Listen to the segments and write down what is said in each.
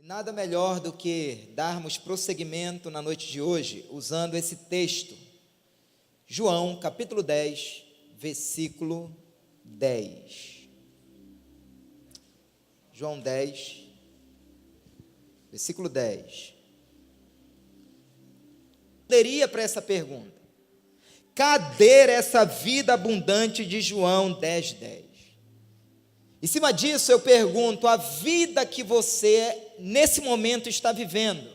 E nada melhor do que darmos prosseguimento na noite de hoje, usando esse texto, João, capítulo 10, versículo 10. João 10, versículo 10. Poderia para essa pergunta: cadê essa vida abundante de João 10, 10? Em cima disso eu pergunto, a vida que você nesse momento está vivendo,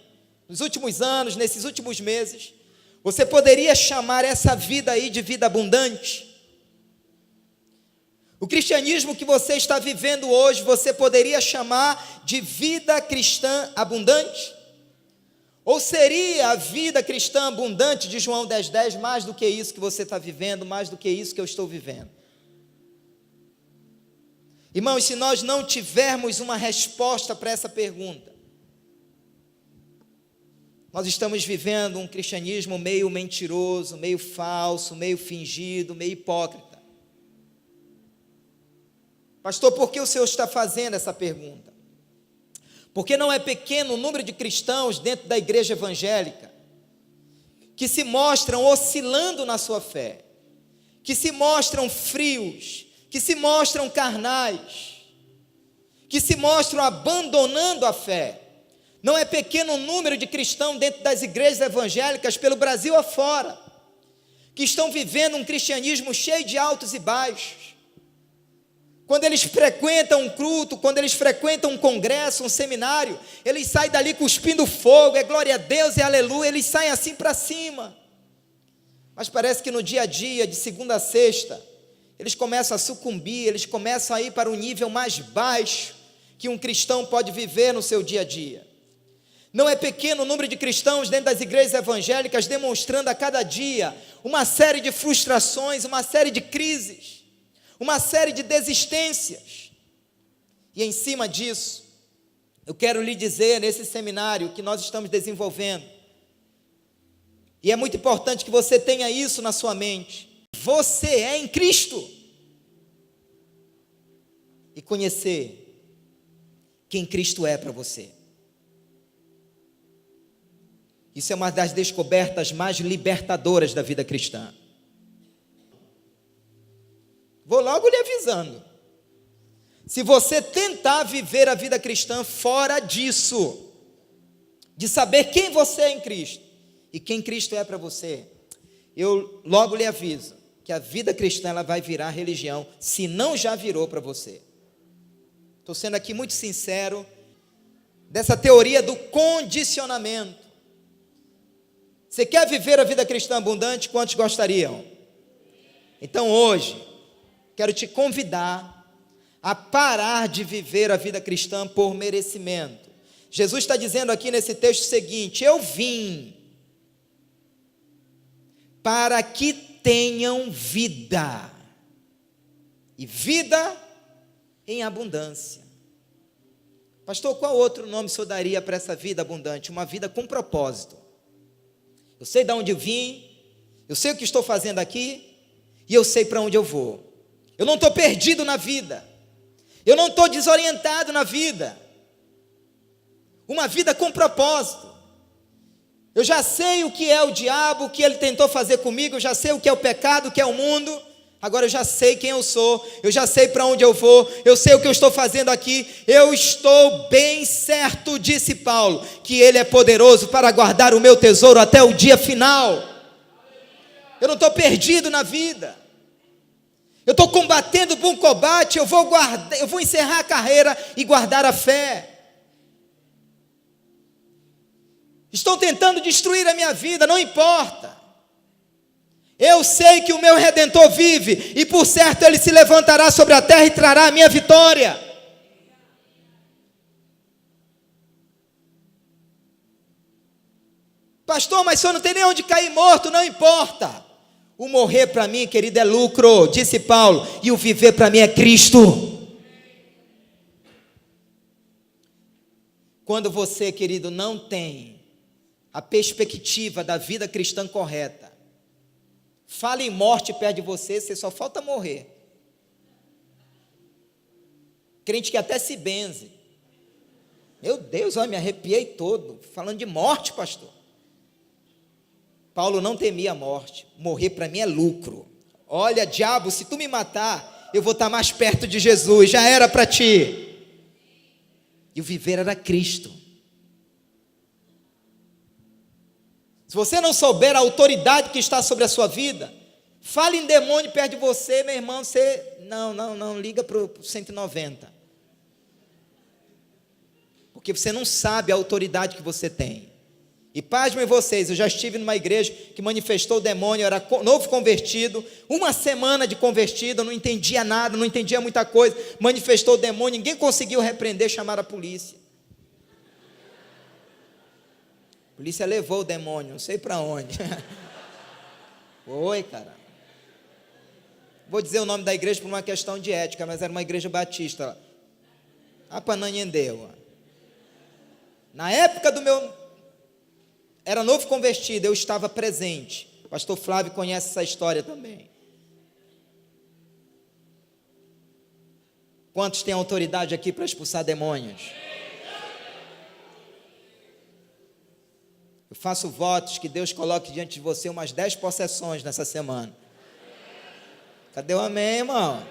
nos últimos anos, nesses últimos meses, você poderia chamar essa vida aí de vida abundante? O cristianismo que você está vivendo hoje, você poderia chamar de vida cristã abundante? Ou seria a vida cristã abundante de João 10, 10 mais do que isso que você está vivendo, mais do que isso que eu estou vivendo? Irmãos, se nós não tivermos uma resposta para essa pergunta, nós estamos vivendo um cristianismo meio mentiroso, meio falso, meio fingido, meio hipócrita. Pastor, por que o Senhor está fazendo essa pergunta? Porque não é pequeno o número de cristãos dentro da igreja evangélica que se mostram oscilando na sua fé, que se mostram frios, que se mostram carnais, que se mostram abandonando a fé. Não é pequeno o número de cristãos dentro das igrejas evangélicas pelo Brasil afora, que estão vivendo um cristianismo cheio de altos e baixos. Quando eles frequentam um culto, quando eles frequentam um congresso, um seminário, eles saem dali cuspindo fogo, é glória a Deus, é aleluia, eles saem assim para cima. Mas parece que no dia a dia, de segunda a sexta, eles começam a sucumbir, eles começam a ir para um nível mais baixo que um cristão pode viver no seu dia a dia. Não é pequeno o número de cristãos dentro das igrejas evangélicas demonstrando a cada dia uma série de frustrações, uma série de crises, uma série de desistências. E em cima disso, eu quero lhe dizer nesse seminário que nós estamos desenvolvendo, e é muito importante que você tenha isso na sua mente: você é em Cristo. E conhecer quem Cristo é para você. Isso é uma das descobertas mais libertadoras da vida cristã. Vou logo lhe avisando. Se você tentar viver a vida cristã fora disso, de saber quem você é em Cristo e quem Cristo é para você, eu logo lhe aviso que a vida cristã ela vai virar religião, se não já virou para você. Estou sendo aqui muito sincero, dessa teoria do condicionamento. Você quer viver a vida cristã abundante? Quantos gostariam? Então hoje, quero te convidar a parar de viver a vida cristã por merecimento. Jesus está dizendo aqui nesse texto o seguinte: eu vim para que tenham vida, e vida em abundância. Pastor, qual outro nome o senhor daria para essa vida abundante? Uma vida com propósito. Eu sei de onde eu vim, eu sei o que estou fazendo aqui, e eu sei para onde eu vou. Eu não estou perdido na vida, eu não estou desorientado na vida. Uma vida com propósito. Eu já sei o que é o diabo, o que ele tentou fazer comigo, eu já sei o que é o pecado, o que é o mundo. Agora eu já sei quem eu sou, eu já sei para onde eu vou, eu sei o que eu estou fazendo aqui. Eu estou bem certo, disse Paulo, que Ele é poderoso para guardar o meu tesouro até o dia final. Eu não estou perdido na vida. Eu estou combatendo o bom combate, eu vou encerrar a carreira e guardar a fé. Estão tentando destruir a minha vida, não importa. Eu sei que o meu Redentor vive, e por certo Ele se levantará sobre a terra e trará a minha vitória. Pastor, mas o senhor não tem nem onde cair morto, não importa. O morrer para mim, querido, é lucro, disse Paulo, e o viver para mim é Cristo. Quando você, querido, não tem a perspectiva da vida cristã correta, fala em morte perto de você, você só falta morrer. Crente que até se benze, Meu Deus, olha, me arrepiei todo, falando de morte, pastor. Paulo não temia a morte, morrer para mim é lucro. Olha, diabo, se tu me matar, eu vou estar mais perto de Jesus, já era para ti. E o viver era Cristo. Se você não souber a autoridade que está sobre a sua vida, fale em demônio perto de você, meu irmão, você, não, liga para o 190. Porque você não sabe a autoridade que você tem. E pasmem vocês, eu já estive numa igreja que manifestou o demônio, eu era novo convertido, uma semana de convertido, eu não entendia nada, não entendia muita coisa, manifestou o demônio, ninguém conseguiu repreender, chamaram a polícia. A polícia levou o demônio, não sei para onde. Oi, cara. Vou dizer o nome da igreja por uma questão de ética, mas era uma igreja batista. Apananhendeua. Na época do meu... Era novo convertido, eu estava presente. O pastor Flávio conhece essa história também. Quantos têm autoridade aqui para expulsar demônios? Eu faço votos que Deus coloque diante de você umas 10 possessões nessa semana. Cadê o amém, irmão?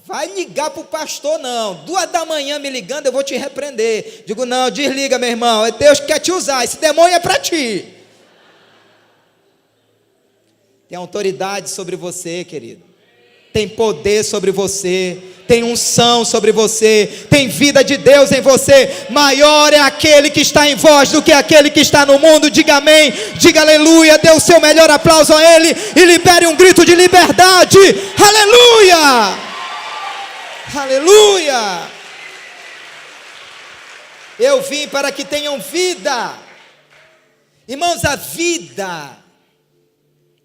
Vai ligar para o pastor, não. 2 da manhã me ligando, eu vou te repreender. Digo, não, desliga, meu irmão. É Deus que quer te usar. Esse demônio é para ti. Tem autoridade sobre você, querido. Tem poder sobre você. Tem unção sobre você. Tem vida de Deus em você. Maior é aquele que está em vós do que aquele que está no mundo. Diga amém. Diga aleluia. Dê o seu melhor aplauso a Ele. E libere um grito de liberdade. Aleluia. Aleluia! Eu vim para que tenham vida. Irmãos, a vida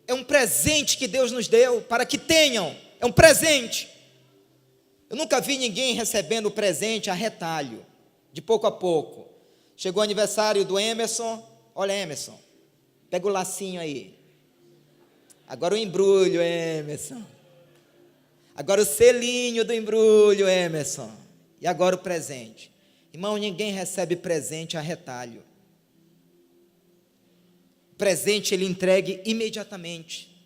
é um presente que Deus nos deu para que tenham. É um presente. Eu nunca vi ninguém recebendo o presente a retalho, de pouco a pouco. Chegou o aniversário do Emerson. Olha, Emerson, pega o lacinho aí. Agora o embrulho, Emerson. Agora o selinho do embrulho, Emerson. E agora o presente. Irmão, ninguém recebe presente a retalho. O presente ele entregue imediatamente.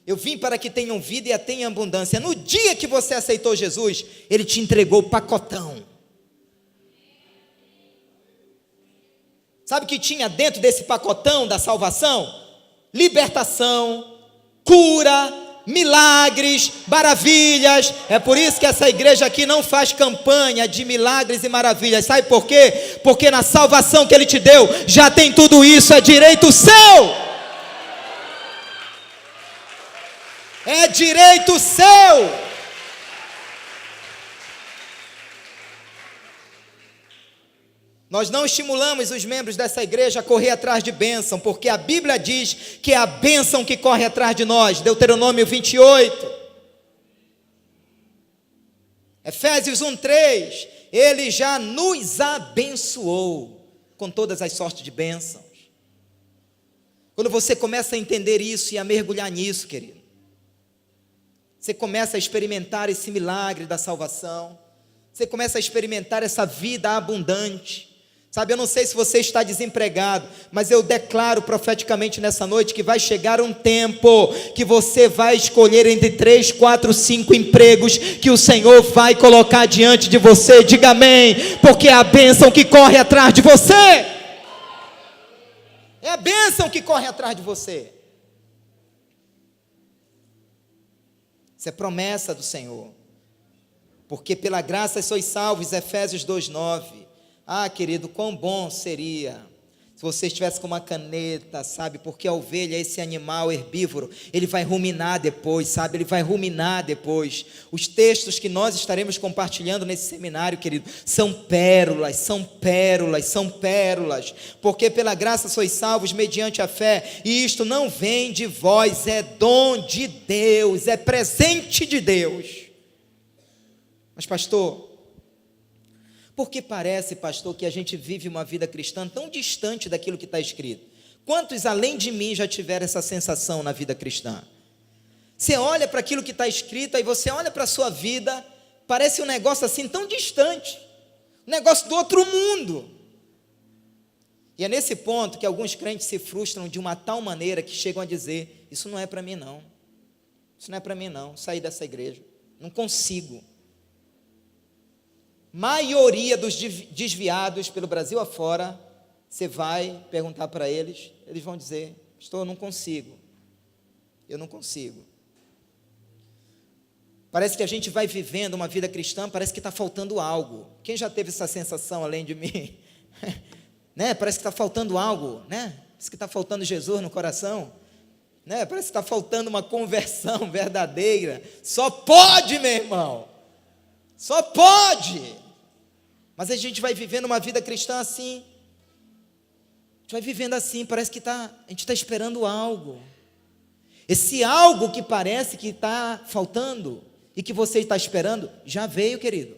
Eu vim para que tenham vida e a tenham abundância. No dia que você aceitou Jesus, Ele te entregou o pacotão. Sabe o que tinha dentro desse pacotão da salvação? Libertação, cura, milagres, maravilhas. É por isso que essa igreja aqui não faz campanha de milagres e maravilhas. Sabe por quê? Porque na salvação que Ele te deu, já tem tudo isso, é direito seu. É direito seu. Nós não estimulamos os membros dessa igreja a correr atrás de bênção, porque a Bíblia diz que é a bênção que corre atrás de nós. Deuteronômio 28. Efésios 1:3. Ele já nos abençoou com todas as sortes de bênçãos. Quando você começa a entender isso e a mergulhar nisso, querido, você começa a experimentar esse milagre da salvação. Você começa a experimentar essa vida abundante. Sabe, eu não sei se você está desempregado, mas eu declaro profeticamente nessa noite que vai chegar um tempo que você vai escolher entre 3, 4, 5 empregos que o Senhor vai colocar diante de você. Diga amém, porque é a bênção que corre atrás de você. É a bênção que corre atrás de você. Isso é promessa do Senhor. Porque pela graça sois salvos, Efésios 2:9. Ah, querido, quão bom seria se você estivesse com uma caneta, sabe? Porque a ovelha, esse animal herbívoro, ele vai ruminar depois, sabe? Ele vai ruminar depois. Os textos que nós estaremos compartilhando nesse seminário, querido, são pérolas, são pérolas, são pérolas. Porque pela graça sois salvos mediante a fé, e isto não vem de vós, é dom de Deus, é presente de Deus. Mas pastor, por que parece, pastor, que a gente vive uma vida cristã tão distante daquilo que está escrito? Quantos, além de mim, já tiveram essa sensação na vida cristã? Você olha para aquilo que está escrito, aí você olha para a sua vida, parece um negócio assim tão distante, um negócio do outro mundo. E é nesse ponto que alguns crentes se frustram de uma tal maneira que chegam a dizer: isso não é para mim não, isso não é para mim não, sair dessa igreja, não consigo. Maioria dos desviados pelo Brasil afora, você vai perguntar para eles, eles vão dizer: pastor, eu não consigo. Parece que a gente vai vivendo uma vida cristã, parece que está faltando algo. Quem já teve essa sensação além de mim? Né? Parece que está faltando algo, né? Parece que está faltando Jesus no coração, né? Parece que está faltando uma conversão verdadeira. Só pode, meu irmão, só pode. Mas a gente vai vivendo uma vida cristã assim, a gente vai vivendo assim, parece que a gente está esperando algo. Esse algo que parece que está faltando e que você está esperando, já veio, querido.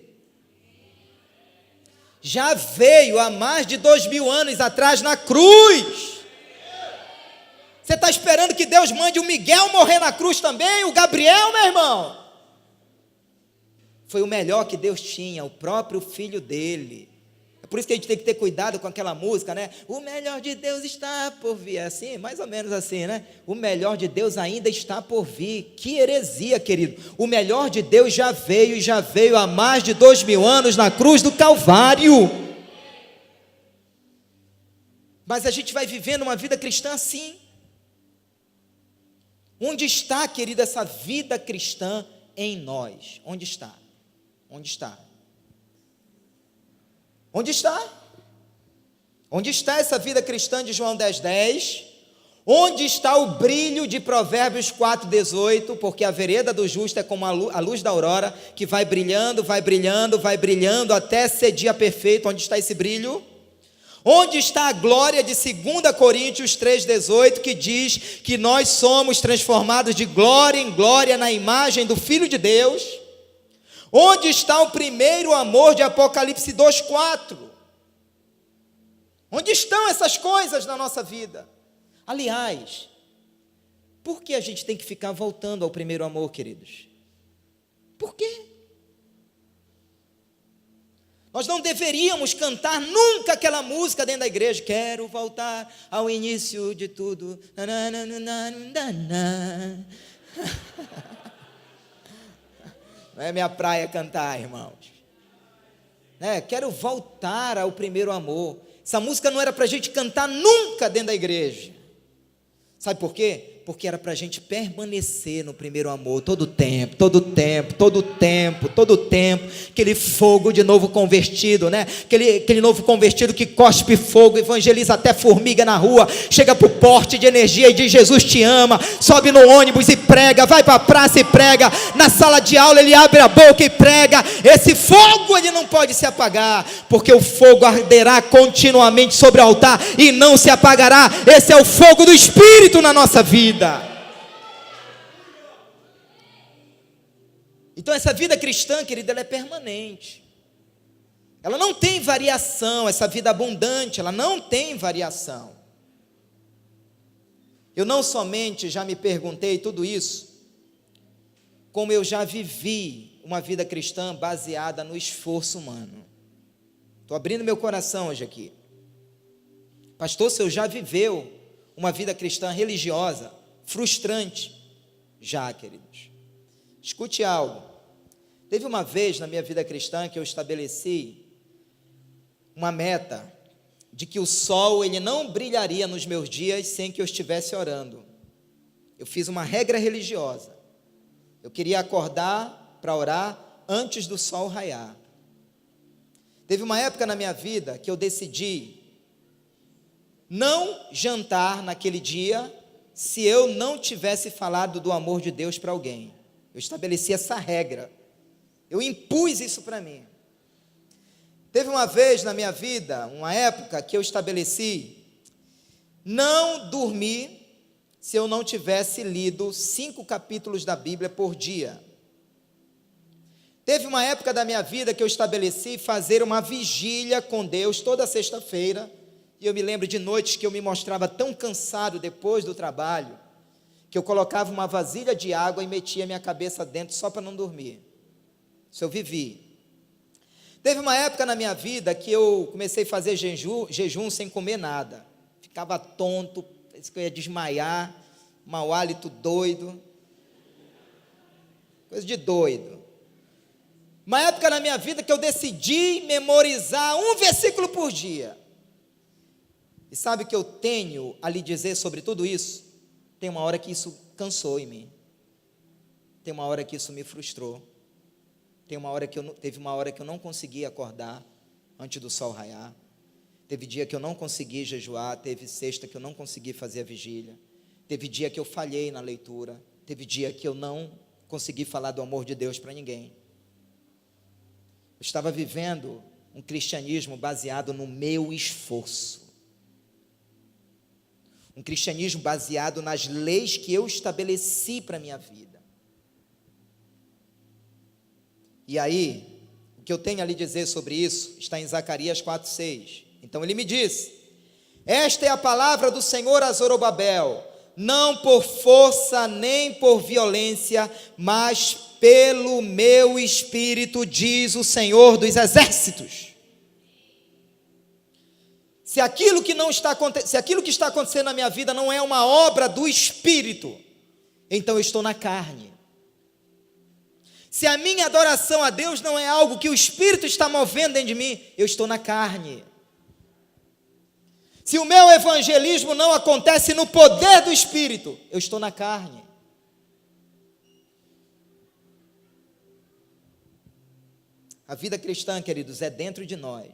Já veio há mais de 2000 anos atrás na cruz. Você está esperando que Deus mande o Miguel morrer na cruz também, o Gabriel, meu irmão? Foi o melhor que Deus tinha, o próprio filho dele. É por isso que a gente tem que ter cuidado com aquela música, né? O melhor de Deus está por vir. É assim, mais ou menos assim, né? O melhor de Deus ainda está por vir. Que heresia, querido. O melhor de Deus já veio, e já veio há mais de 2000 anos na cruz do Calvário. Mas a gente vai vivendo uma vida cristã assim. Onde está, querido, essa vida cristã em nós? Onde está? Onde está? Onde está? Onde está essa vida cristã de João 10:10? Onde está o brilho de Provérbios 4:18? Porque a vereda do justo é como a luz da aurora, que vai brilhando, vai brilhando, vai brilhando, até ser dia perfeito. Onde está esse brilho? Onde está a glória de 2 Coríntios 3:18, que diz que nós somos transformados de glória em glória na imagem do Filho de Deus? Onde está o primeiro amor de Apocalipse 2:4? Onde estão essas coisas na nossa vida? Aliás, por que a gente tem que ficar voltando ao primeiro amor, queridos? Por quê? Nós não deveríamos cantar nunca aquela música dentro da igreja: quero voltar ao início de tudo. Não é minha praia cantar, irmãos. Quero voltar ao primeiro amor. Essa música não era para a gente cantar nunca dentro da igreja. Sabe por quê? Porque era para a gente permanecer no primeiro amor, todo tempo, aquele fogo de novo convertido, né? Aquele novo convertido que cospe fogo, evangeliza até formiga na rua, chega para o porte de energia e diz: Jesus te ama, sobe no ônibus e prega, vai para a praça e prega, na sala de aula ele abre a boca e prega. Esse fogo ele não pode se apagar, porque o fogo arderá continuamente sobre o altar e não se apagará. Esse é o fogo do Espírito na nossa vida. Então essa vida cristã, querida, ela é permanente. Ela não tem variação. Essa vida abundante, ela não tem variação. Eu não somente já me perguntei tudo isso, como eu já vivi uma vida cristã baseada no esforço humano. Estou abrindo meu coração hoje aqui. Pastor, se eu já viveu uma vida cristã religiosa frustrante? Já, queridos. Escute algo. Teve uma vez na minha vida cristã que eu estabeleci uma meta de que o sol ele não brilharia nos meus dias sem que eu estivesse orando. Eu fiz uma regra religiosa. Eu queria acordar para orar antes do sol raiar. Teve uma época na minha vida que eu decidi não jantar naquele dia se eu não tivesse falado do amor de Deus para alguém. Eu estabeleci essa regra. Eu impus isso para mim. Teve uma vez na minha vida, uma época, que eu estabeleci não dormir se eu não tivesse lido 5 capítulos da Bíblia por dia. Teve uma época da minha vida que eu estabeleci fazer uma vigília com Deus toda sexta-feira. E eu me lembro de noites que eu me mostrava tão cansado depois do trabalho, que eu colocava uma vasilha de água e metia minha cabeça dentro só para não dormir. Isso eu vivi. Teve uma época na minha vida que eu comecei a fazer jejum sem comer nada. Ficava tonto, parecia que eu ia desmaiar, mau hálito doido. Coisa de doido. Uma época na minha vida que eu decidi memorizar um versículo por dia. E sabe o que eu tenho a lhe dizer sobre tudo isso? Tem uma hora que isso cansou em mim. Tem uma hora que isso me frustrou. Teve uma hora que eu não consegui acordar antes do sol raiar. Teve dia que eu não consegui jejuar. Teve sexta que eu não consegui fazer a vigília. Teve dia que eu falhei na leitura. Teve dia que eu não consegui falar do amor de Deus para ninguém. Eu estava vivendo um cristianismo baseado no meu esforço. Um cristianismo baseado nas leis que eu estabeleci para a minha vida. E aí, o que eu tenho a lhe dizer sobre isso está em Zacarias 4:6. Então ele me diz: esta é a palavra do Senhor a Zorobabel, não por força nem por violência, mas pelo meu espírito, diz o Senhor dos exércitos. Se aquilo que está acontecendo na minha vida não é uma obra do Espírito, então eu estou na carne. Se a minha adoração a Deus não é algo que o Espírito está movendo dentro de mim, eu estou na carne. Se o meu evangelismo não acontece no poder do Espírito, eu estou na carne. A vida cristã, queridos, é dentro de nós.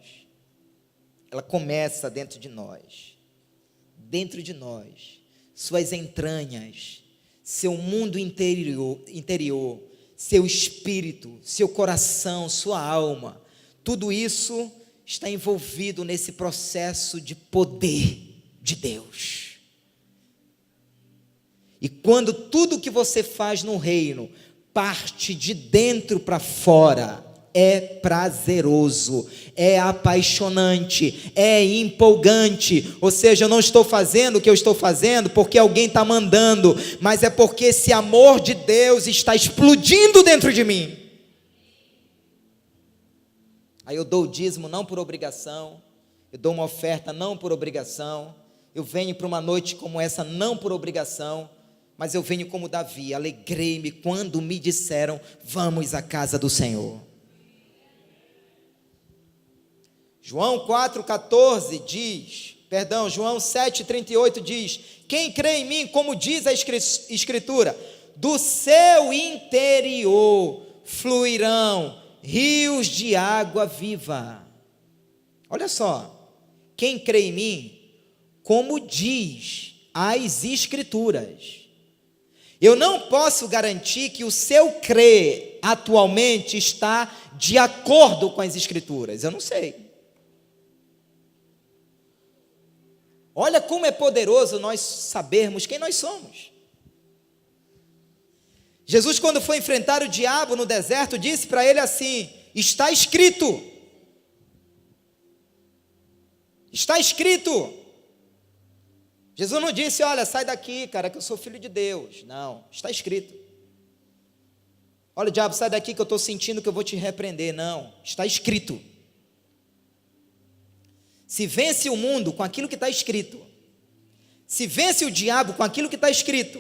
Ela começa dentro de nós. Dentro de nós. Suas entranhas, seu mundo interior, seu espírito, seu coração, sua alma, tudo isso está envolvido nesse processo de poder de Deus. E quando tudo que você faz no reino parte de dentro para fora, é prazeroso, é apaixonante, é empolgante. Ou seja, eu não estou fazendo o que eu estou fazendo porque alguém está mandando, mas é porque esse amor de Deus está explodindo dentro de mim. Aí eu dou o dízimo não por obrigação, eu dou uma oferta não por obrigação, eu venho para uma noite como essa não por obrigação, mas eu venho como Davi, alegrei-me quando me disseram, vamos à casa do Senhor. João 7,38 diz, quem crê em mim, como diz a Escritura, do seu interior fluirão rios de água viva. Olha só, quem crê em mim, como diz as Escrituras. Eu não posso garantir que o seu crer atualmente está de acordo com as Escrituras, eu não sei. Olha como é poderoso nós sabermos quem nós somos. Jesus, quando foi enfrentar o diabo no deserto, disse para ele assim, está escrito. Está escrito. Jesus não disse, olha, sai daqui, cara, que eu sou filho de Deus. Não, está escrito. Olha, diabo, sai daqui que eu estou sentindo que eu vou te repreender. Não, está escrito. Se vence o mundo com aquilo que está escrito, se vence o diabo com aquilo que está escrito,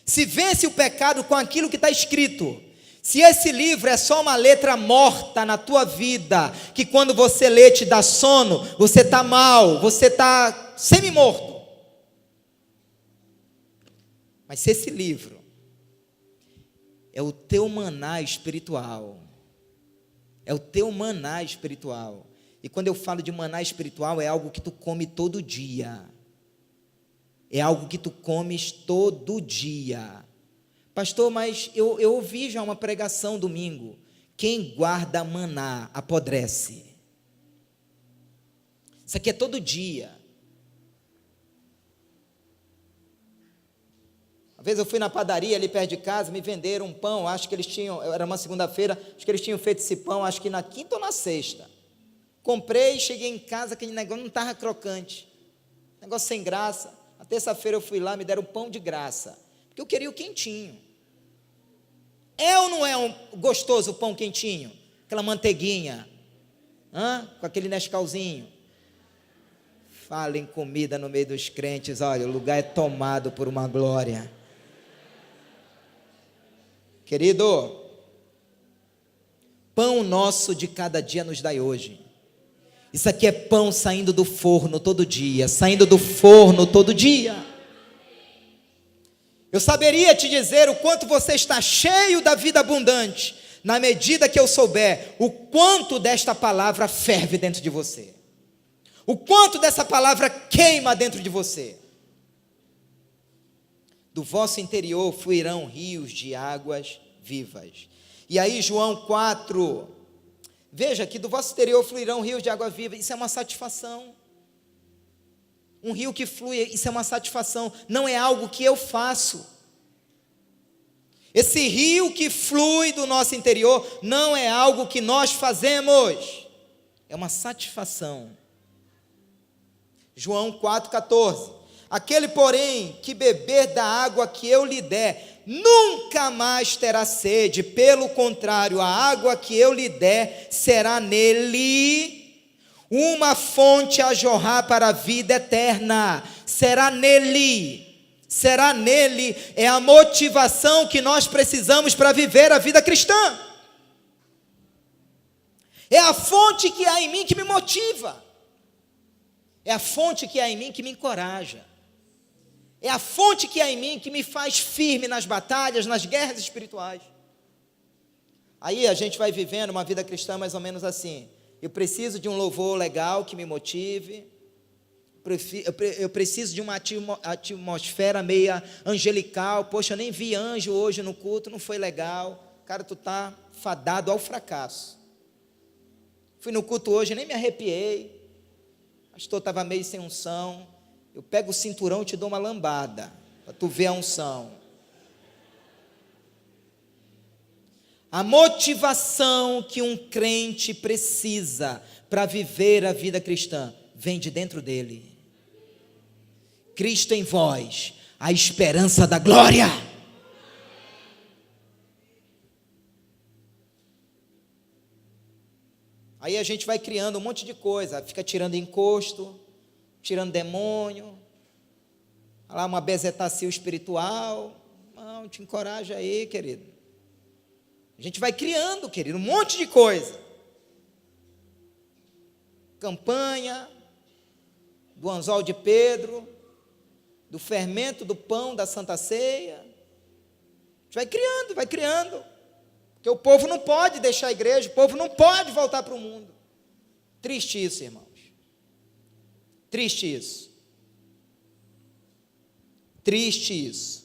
se vence o pecado com aquilo que está escrito, se esse livro é só uma letra morta na tua vida, que quando você lê te dá sono, você está mal, você está semi-morto. Mas se esse livro é o teu maná espiritual, é o teu maná espiritual, e quando eu falo de maná espiritual, é algo que tu come todo dia. É algo que tu comes todo dia. Pastor, mas eu ouvi já uma pregação domingo. Quem guarda maná apodrece. Isso aqui é todo dia. Uma vez eu fui na padaria ali perto de casa, me venderam um pão, acho que eles tinham, era uma segunda-feira, acho que eles tinham feito esse pão, acho que na quinta ou na sexta. Comprei, cheguei em casa, aquele negócio não estava crocante, negócio sem graça. Na terça-feira eu fui lá, me deram pão de graça, porque eu queria o quentinho. É ou não é gostoso o pão quentinho? Aquela manteiguinha, com aquele Nescauzinho. Fala em comida no meio dos crentes, olha, o lugar é tomado por uma glória. Querido, pão nosso de cada dia nos dai hoje. Isso aqui é pão saindo do forno todo dia, saindo do forno todo dia. Eu saberia te dizer o quanto você está cheio da vida abundante, na medida que eu souber o quanto desta palavra ferve dentro de você, o quanto dessa palavra queima dentro de você. Do vosso interior fluirão rios de águas vivas. E aí João 4, veja que do vosso interior fluirão rios de água viva. Isso é uma satisfação. Um rio que flui, isso é uma satisfação. Não é algo que eu faço. Esse rio que flui do nosso interior não é algo que nós fazemos. É uma satisfação. João 4,14. Aquele, porém, que beber da água que eu lhe der, nunca mais terá sede. Pelo contrário, a água que eu lhe der será nele uma fonte a jorrar para a vida eterna. Será nele é a motivação que nós precisamos para viver a vida cristã. É a fonte que há em mim que me motiva. É a fonte que há em mim que me encoraja. É a fonte que há em mim que me faz firme nas batalhas, nas guerras espirituais. Aí a gente vai vivendo uma vida cristã mais ou menos assim. Eu preciso de um louvor legal que me motive. Eu preciso de uma atmosfera meia angelical. Poxa, eu nem vi anjo hoje no culto, não foi legal. Cara, tu está fadado ao fracasso. Fui no culto hoje, nem me arrepiei. O pastor estava meio sem unção. Eu pego o cinturão e te dou uma lambada, para tu ver a unção. A motivação que um crente precisa para viver a vida cristã vem de dentro dele. Cristo em vós, a esperança da glória. Aí a gente vai criando um monte de coisa, fica tirando encosto, tirando demônio, lá uma bezetacil espiritual. Não, te encoraja aí, querido. A gente vai criando, querido, um monte de coisa. Campanha do anzol de Pedro, do fermento do pão da Santa Ceia. A gente vai criando. Porque o povo não pode deixar a igreja, o povo não pode voltar para o mundo. Triste isso, irmãos. Triste isso. Triste isso.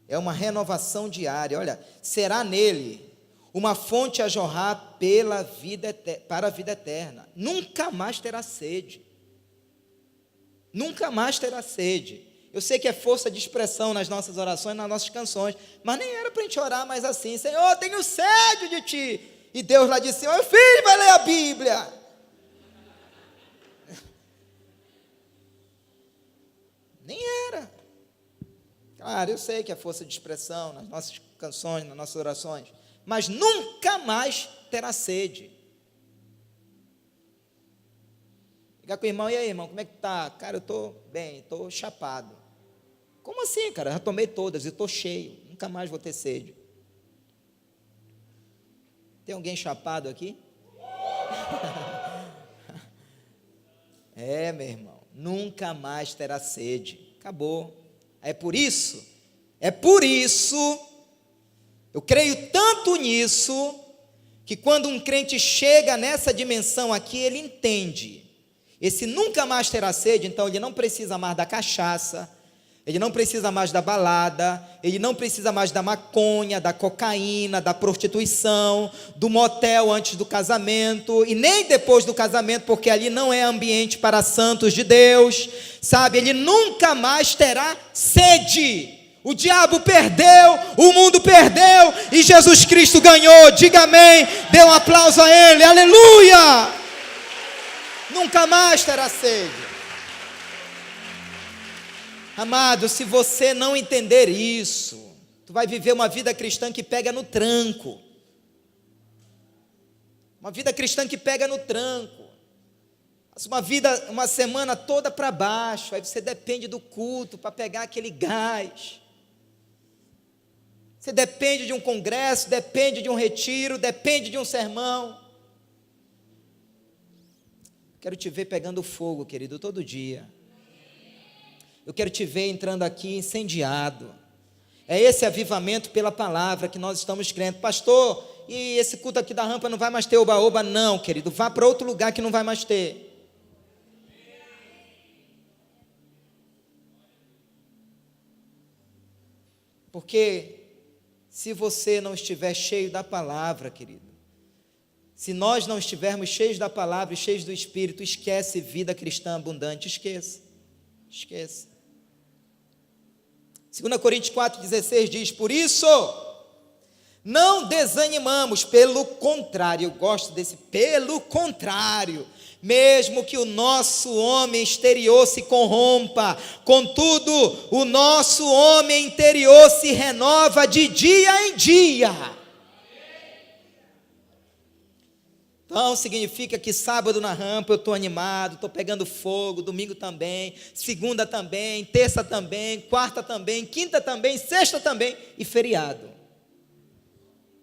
É uma renovação diária. Olha, será nele uma fonte a jorrar para a vida eterna. Nunca mais terá sede. Nunca mais terá sede. Eu sei que é força de expressão nas nossas orações, nas nossas canções, mas nem era para a gente orar mais assim. Senhor, tenho sede de ti. E Deus lá disse: meu filho, vai ler a Bíblia. Nem era. Claro, eu sei que é força de expressão nas nossas canções, nas nossas orações, mas nunca mais terá sede. Ligar com o irmão: e aí, irmão, como é que tá? Cara, eu estou bem, estou chapado. Como assim, cara? Já tomei todas e estou cheio, nunca mais vou ter sede. Tem alguém chapado aqui? É, meu irmão, nunca mais terá sede. Acabou. É por isso, eu creio tanto nisso, que quando um crente chega nessa dimensão aqui, ele entende. Esse nunca mais terá sede, então ele não precisa mais da cachaça, ele não precisa mais da balada, ele não precisa mais da maconha, da cocaína, da prostituição, do motel antes do casamento, e nem depois do casamento, porque ali não é ambiente para santos de Deus, sabe? Ele nunca mais terá sede. O diabo perdeu, o mundo perdeu, e Jesus Cristo ganhou. Diga amém, dê um aplauso a Ele, aleluia! Nunca mais terá sede. Amado, se você não entender isso, Tu vai viver uma vida cristã que pega no tranco. Uma vida cristã que pega no tranco. Uma semana toda para baixo. Aí você depende do culto para pegar aquele gás. Você depende de um congresso, depende de um retiro, depende de um sermão. Quero te ver pegando fogo, querido, todo dia. Eu quero te ver entrando aqui incendiado. É esse avivamento pela palavra que nós estamos crendo. Pastor, e esse culto aqui da rampa não vai mais ter oba-oba? Não, querido, vá para outro lugar que não vai mais ter. Porque se você não estiver cheio da palavra, querido, se nós não estivermos cheios da palavra e cheios do Espírito, esquece vida cristã abundante, esqueça. 2 Coríntios 4,16 diz: por isso, não desanimamos, pelo contrário, eu gosto desse pelo contrário, mesmo que o nosso homem exterior se corrompa, contudo, o nosso homem interior se renova de dia em dia. Então significa que sábado na rampa eu estou animado, estou pegando fogo, domingo também, segunda também, terça também, quarta também, quinta também, sexta também e feriado.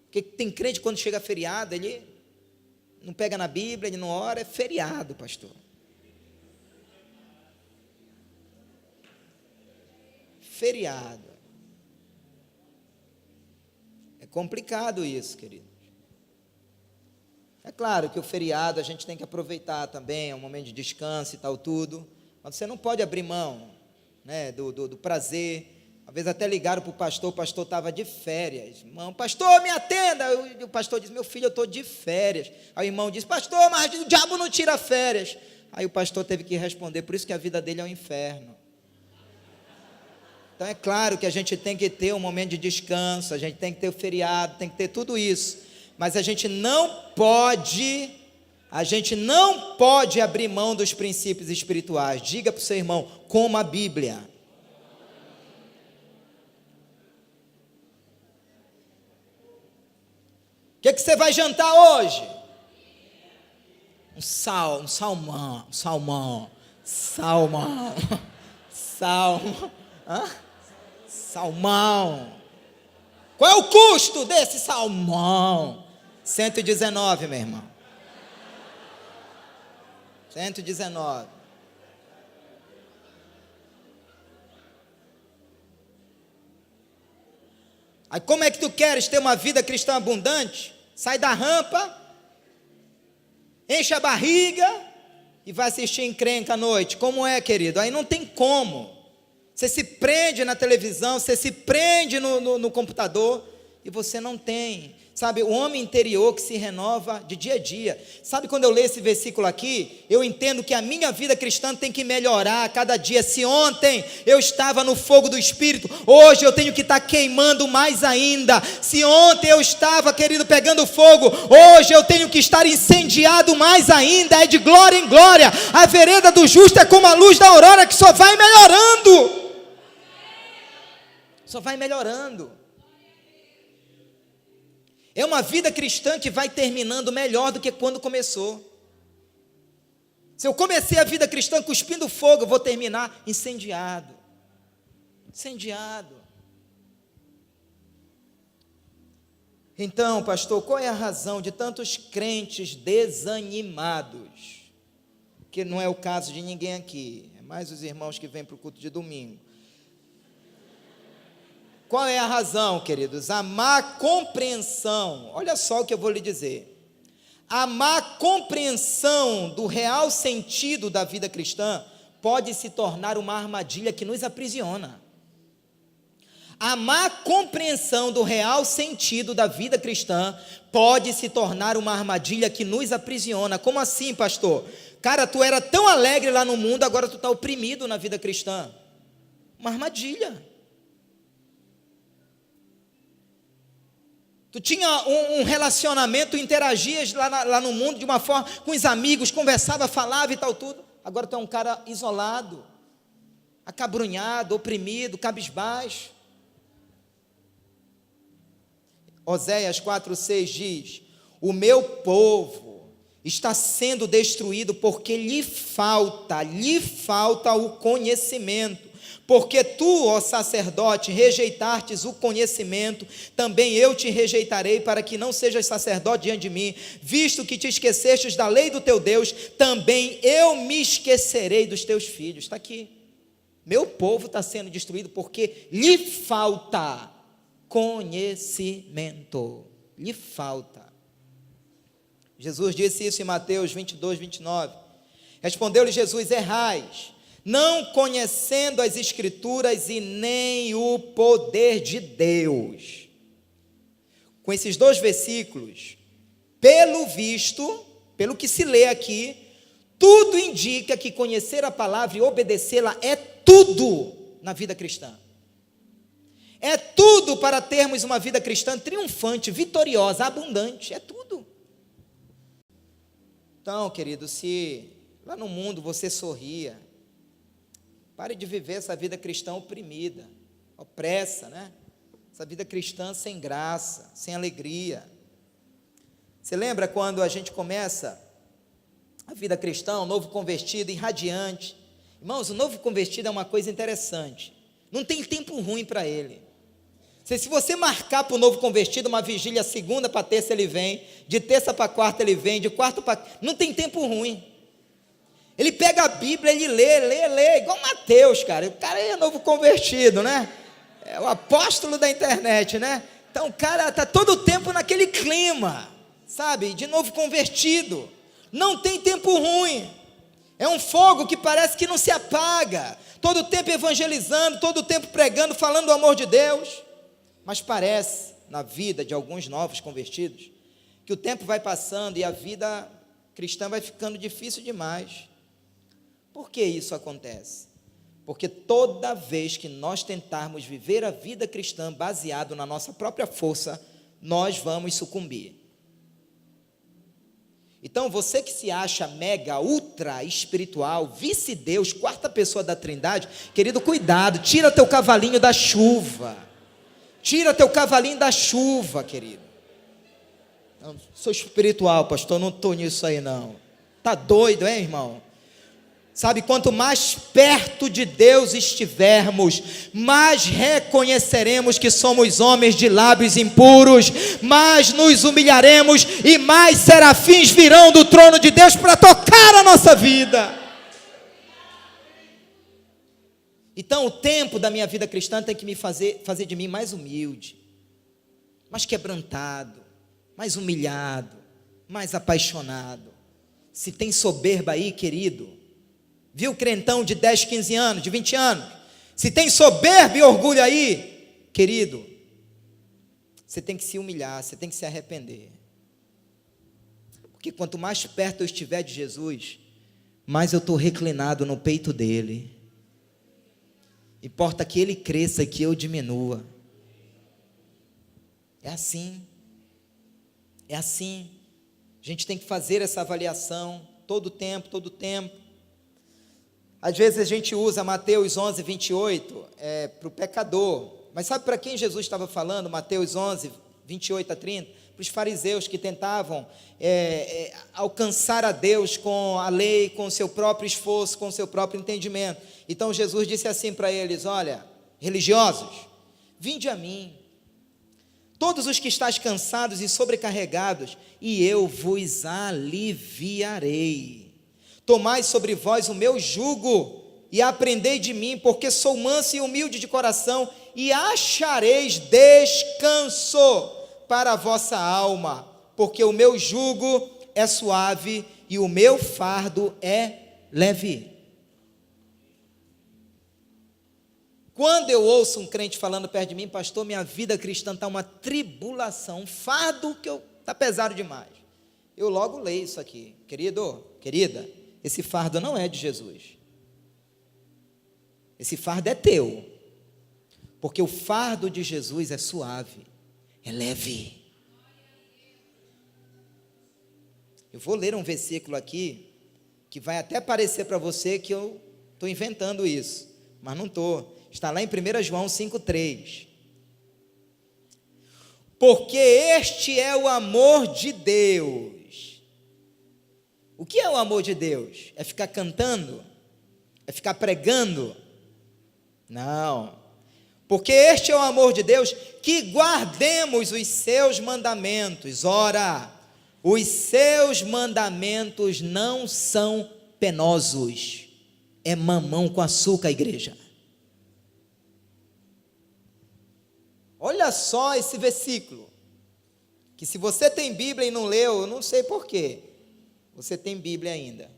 Porque tem crente quando chega feriado, ele não pega na Bíblia, ele não ora, é feriado, pastor. Feriado. É complicado isso, querido. É claro que o feriado a gente tem que aproveitar também, é um momento de descanso e tal, tudo. Mas você não pode abrir mão, né, do prazer. Às vezes até ligaram para o pastor estava de férias. Irmão, pastor, me atenda. O pastor disse: meu filho, eu estou de férias. Aí o irmão disse: pastor, mas o diabo não tira férias. Aí o pastor teve que responder: por isso que a vida dele é um inferno. Então é claro que a gente tem que ter um momento de descanso, a gente tem que ter o feriado, tem que ter tudo isso. Mas a gente não pode abrir mão dos princípios espirituais. Diga para o seu irmão: como a Bíblia. O que você vai jantar hoje? Um salmão. Salmão. Qual é o custo desse salmão? 119, meu irmão. 119. Aí como é que tu queres ter uma vida cristã abundante? Sai da rampa, enche a barriga e vai assistir encrenca à noite. Como é, querido? Aí não tem como. Você se prende na televisão, você se prende no computador e você não tem, sabe, o homem interior que se renova de dia a dia. Sabe, quando eu leio esse versículo aqui, eu entendo que a minha vida cristã tem que melhorar a cada dia. Se ontem eu estava no fogo do Espírito, hoje eu tenho que estar queimando mais ainda. Se ontem eu estava, querido, pegando fogo, hoje eu tenho que estar incendiado mais ainda. É de glória em glória. A vereda do justo é como a luz da aurora, que só vai melhorando. Só vai melhorando. É uma vida cristã que vai terminando melhor do que quando começou. Se eu comecei a vida cristã cuspindo fogo, eu vou terminar incendiado. Então, pastor, qual é a razão de tantos crentes desanimados? Que não é o caso de ninguém aqui, é mais os irmãos que vêm para o culto de domingo. Qual é a razão, queridos? A má compreensão. Olha só o que eu vou lhe dizer. A má compreensão do real sentido da vida cristã pode se tornar uma armadilha que nos aprisiona. A má compreensão do real sentido da vida cristã pode se tornar uma armadilha que nos aprisiona. Como assim, pastor? Cara, tu era tão alegre lá no mundo, agora tu está oprimido na vida cristã. Uma armadilha. Tu tinha um relacionamento, interagias lá no mundo de uma forma, com os amigos, conversava, falava e tal, tudo. Agora tu é um cara isolado, acabrunhado, oprimido, cabisbaixo. Oséias 4:6 diz: o meu povo está sendo destruído porque lhe falta o conhecimento. Porque tu, ó sacerdote, rejeitastes o conhecimento, também eu te rejeitarei, para que não sejas sacerdote diante de mim. Visto que te esquecestes da lei do teu Deus, também eu me esquecerei dos teus filhos. Está aqui. Meu povo está sendo destruído porque lhe falta conhecimento. Lhe falta. Jesus disse isso em Mateus 22:29. Respondeu-lhe Jesus: errais, não conhecendo as Escrituras e nem o poder de Deus. Com esses 2 versículos, pelo visto, pelo que se lê aqui, tudo indica que conhecer a palavra e obedecê-la é tudo na vida cristã. É tudo para termos uma vida cristã triunfante, vitoriosa, abundante, é tudo. Então, querido, se lá no mundo você sorria, pare de viver essa vida cristã oprimida, opressa, né? Essa vida cristã sem graça, sem alegria. Você lembra quando a gente começa a vida cristã, o novo convertido, irradiante? Irmãos, o novo convertido é uma coisa interessante. Não tem tempo ruim para ele. Se você marcar para o novo convertido uma vigília segunda para terça ele vem, de terça para quarta ele vem, de quarta para... Não tem tempo ruim. Ele pega a Bíblia, ele lê, igual Mateus, cara. O cara é novo convertido, né? É o apóstolo da internet, né? Então o cara está todo o tempo naquele clima, sabe? De novo convertido. Não tem tempo ruim. É um fogo que parece que não se apaga. Todo o tempo evangelizando, todo o tempo pregando, falando do amor de Deus. Mas parece, na vida de alguns novos convertidos, que o tempo vai passando e a vida cristã vai ficando difícil demais. Por que isso acontece? Porque toda vez que nós tentarmos viver a vida cristã baseado na nossa própria força, nós vamos sucumbir. Então, você que se acha mega, ultra espiritual, vice-deus, quarta pessoa da Trindade, querido, cuidado, tira teu cavalinho da chuva. Tira teu cavalinho da chuva, querido. Eu sou espiritual, pastor, não estou nisso aí não. Tá doido, hein, irmão? Sabe, quanto mais perto de Deus estivermos, mais reconheceremos que somos homens de lábios impuros, mais nos humilharemos e mais serafins virão do trono de Deus para tocar a nossa vida. Então o tempo da minha vida cristã tem que me fazer de mim mais humilde, mais quebrantado, mais humilhado, mais apaixonado. Se tem soberba aí, querido, viu, crentão de 10, 15 anos, de 20 anos, se tem soberba e orgulho aí, querido, você tem que se humilhar, você tem que se arrepender. Porque quanto mais perto eu estiver de Jesus, mais eu estou reclinado no peito dele. Importa que ele cresça e que eu diminua. É assim. É assim. A gente tem que fazer essa avaliação todo tempo, todo tempo. Às vezes a gente usa Mateus 11, 28 para o pecador. Mas sabe para quem Jesus estava falando? Mateus 11, 28 a 30? Para os fariseus que tentavam alcançar a Deus com a lei, com o seu próprio esforço, com o seu próprio entendimento. Então Jesus disse assim para eles: olha, religiosos, vinde a mim, todos os que estáis cansados e sobrecarregados, e eu vos aliviarei. Tomai sobre vós o meu jugo e aprendei de mim, porque sou manso e humilde de coração, e achareis descanso para a vossa alma, porque o meu jugo é suave e o meu fardo é leve. Quando eu ouço um crente falando perto de mim: pastor, minha vida cristã está uma tribulação, um fardo que está pesado demais, eu logo leio isso aqui: querido, querida, esse fardo não é de Jesus, esse fardo é teu, porque o fardo de Jesus é suave, é leve. Eu vou ler um versículo aqui, que vai até parecer para você que eu estou inventando isso, mas não estou. Está lá em 1 João 5,3. porque este é o amor de Deus. O que é o amor de Deus? É ficar cantando? É ficar pregando? Não. Porque este é o amor de Deus, que guardemos os seus mandamentos. Ora, os seus mandamentos não são penosos. É mamão com açúcar, igreja. Olha só esse versículo, que se você tem Bíblia e não leu, eu não sei porquê, você tem Bíblia ainda.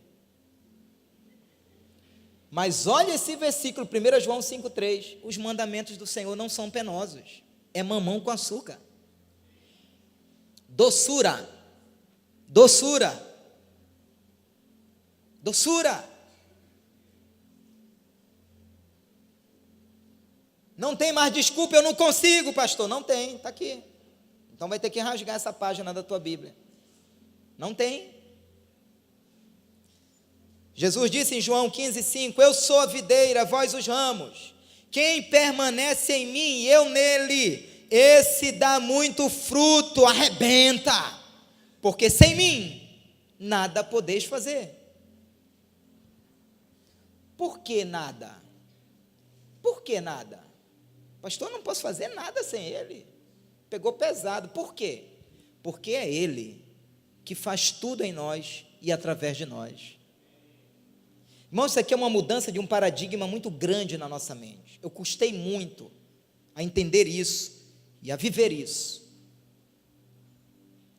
Mas olha esse versículo, 1 João 5,3, os mandamentos do Senhor não são penosos, é mamão com açúcar. Doçura, doçura, doçura. Não tem mais desculpa, eu não consigo, pastor. Não tem, está aqui. Então vai ter que rasgar essa página da tua Bíblia. Não tem. Jesus disse em João 15,5: eu sou a videira, vós os ramos. Quem permanece em mim e eu nele, esse dá muito fruto, arrebenta. Porque sem mim, nada podeis fazer. Por que nada? Por que nada? Pastor, eu não posso fazer nada sem ele. Pegou pesado. Por quê? Porque é ele que faz tudo em nós e através de nós. Irmão, isso aqui é uma mudança de um paradigma muito grande na nossa mente. Eu custei muito a entender isso e a viver isso.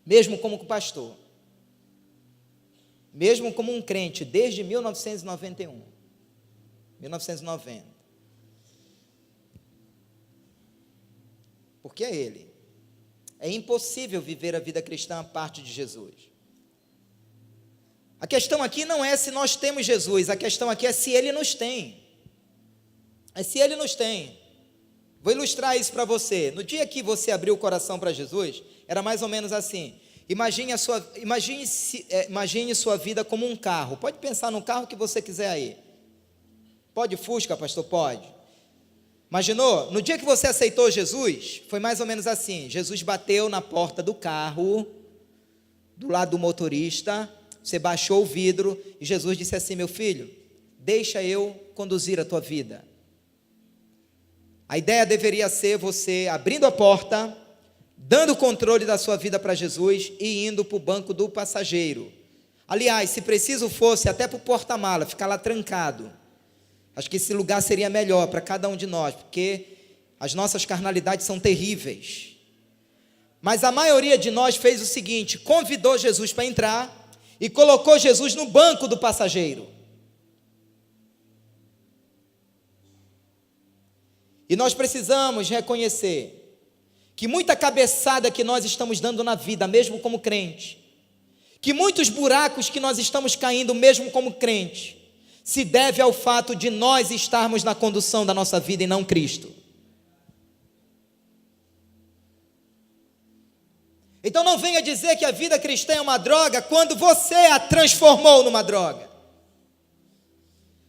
Mesmo como pastor. Mesmo como um crente, desde 1991. 1990. Porque é ele. É impossível viver a vida cristã a parte de Jesus. A questão aqui não é se nós temos Jesus, a questão aqui é se ele nos tem. É se ele nos tem. Vou ilustrar isso para você. No dia que você abriu o coração para Jesus, era mais ou menos assim. Imagine sua vida como um carro. Pode pensar no carro que você quiser aí. Pode Fusca, pastor? Pode. Imaginou? No dia que você aceitou Jesus, foi mais ou menos assim. Jesus bateu na porta do carro, do lado do motorista, você baixou o vidro, e Jesus disse assim: meu filho, deixa eu conduzir a tua vida. A ideia deveria ser você abrindo a porta, dando o controle da sua vida para Jesus e indo para o banco do passageiro. Aliás, se preciso fosse, até para o porta-mala, ficar lá trancado. Acho que esse lugar seria melhor para cada um de nós, porque as nossas carnalidades são terríveis. Mas a maioria de nós fez o seguinte: convidou Jesus para entrar e colocou Jesus no banco do passageiro. E nós precisamos reconhecer que muita cabeçada que nós estamos dando na vida, mesmo como crente, que muitos buracos que nós estamos caindo, mesmo como crente, se deve ao fato de nós estarmos na condução da nossa vida e não Cristo. Então não venha dizer que a vida cristã é uma droga quando você a transformou numa droga.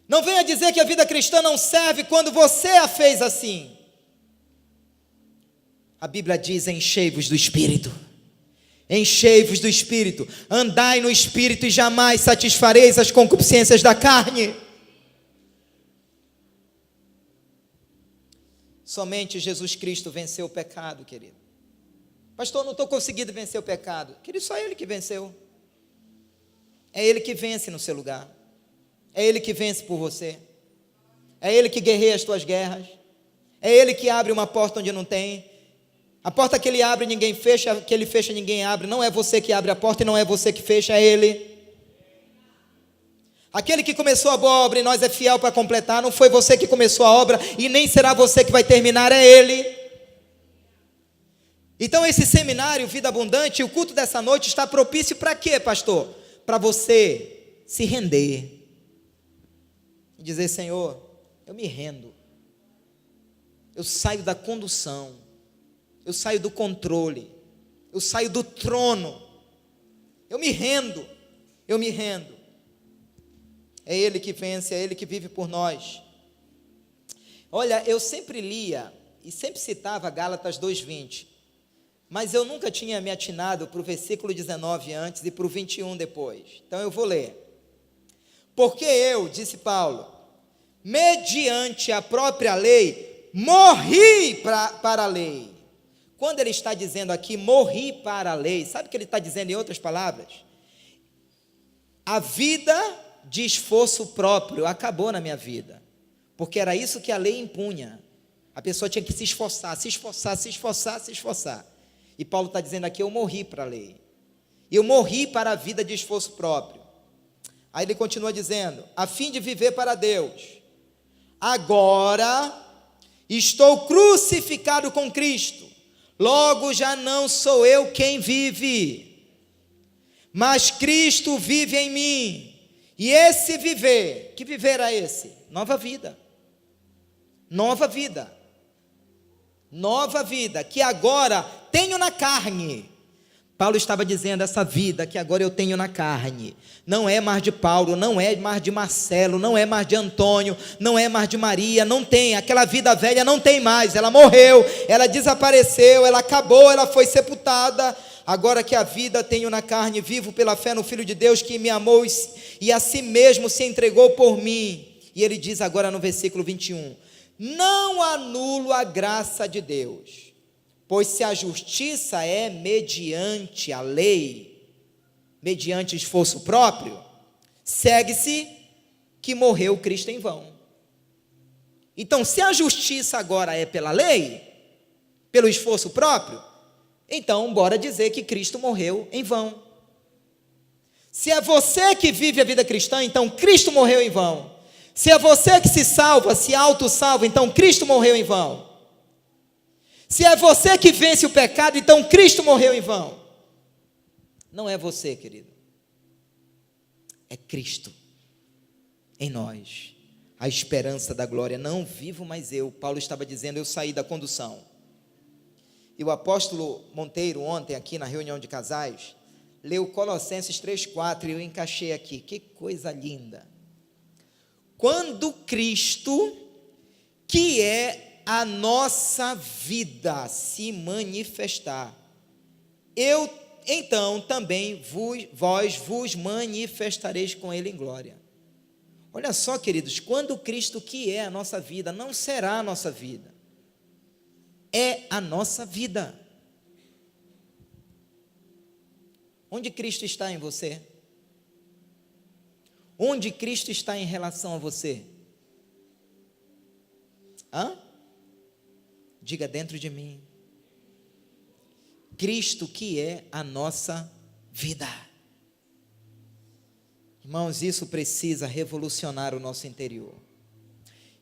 Não venha dizer que a vida cristã não serve quando você a fez assim. A Bíblia diz: enchei-vos do Espírito. Enchei-vos do Espírito, andai no Espírito e jamais satisfareis as concupiscências da carne. Somente Jesus Cristo venceu o pecado, querido. Pastor, não estou conseguindo vencer o pecado. Querido, só Ele que venceu. É Ele que vence no seu lugar. É Ele que vence por você. É Ele que guerreia as tuas guerras. É Ele que abre uma porta onde não tem. A porta que Ele abre ninguém fecha, que Ele fecha ninguém abre. Não é você que abre a porta e não é você que fecha, é Ele. Aquele que começou a boa obra e nós é fiel para completar. Não foi você que começou a obra e nem será você que vai terminar, é Ele. Então esse seminário Vida Abundante, o culto dessa noite está propício para quê, pastor? Para você se render e dizer: Senhor, eu me rendo. Eu saio da condução. Eu saio do controle, eu saio do trono, eu me rendo. É Ele que vence, é Ele que vive por nós. Olha, eu sempre lia e sempre citava Gálatas 2:20. Mas eu nunca tinha me atinado para o versículo 19 antes e para o 21 depois. Então eu vou ler. Porque eu, disse Paulo, mediante a própria lei, morri para a lei. Quando ele está dizendo aqui, morri para a lei, sabe o que ele está dizendo em outras palavras? A vida de esforço próprio acabou na minha vida, porque era isso que a lei impunha. A pessoa tinha que se esforçar, se esforçar, se esforçar, se esforçar. E Paulo está dizendo aqui, eu morri para a lei. Eu morri para a vida de esforço próprio. Aí ele continua dizendo, a fim de viver para Deus. Agora estou crucificado com Cristo. Logo já não sou eu quem vive, mas Cristo vive em mim. E esse viver, que viver é esse? Nova vida. Nova vida. Nova vida, que agora tenho na carne. Paulo estava dizendo, essa vida que agora eu tenho na carne, não é mais de Paulo, não é mais de Marcelo, não é mais de Antônio, não é mais de Maria, não tem, aquela vida velha não tem mais, ela morreu, ela desapareceu, ela acabou, ela foi sepultada. Agora que a vida tenho na carne, vivo pela fé no Filho de Deus que me amou e a si mesmo se entregou por mim. E ele diz agora no versículo 21, não anulo a graça de Deus, pois se a justiça é mediante a lei, mediante esforço próprio, segue-se que morreu Cristo em vão. Então, se a justiça agora é pela lei, pelo esforço próprio, então bora dizer que Cristo morreu em vão. Se é você que vive a vida cristã, então Cristo morreu em vão. Se é você que se salva, se auto-salva, então Cristo morreu em vão. Se é você que vence o pecado, então Cristo morreu em vão. Não é você, querido. É Cristo em nós. A esperança da glória. Não vivo mais eu. Paulo estava dizendo, eu saí da condução. E o apóstolo Monteiro, ontem aqui na reunião de casais, leu Colossenses 3,4 e eu encaixei aqui. Que coisa linda. Quando Cristo, que é a nossa vida, se manifestar, eu então também vós vos manifestareis com ele em glória. Olha só, queridos, quando Cristo, que é a nossa vida, não será a nossa vida, é a nossa vida. Onde Cristo está em você? Onde Cristo está em relação a você? Diga dentro de mim. Cristo que é a nossa vida. Irmãos, isso precisa revolucionar o nosso interior.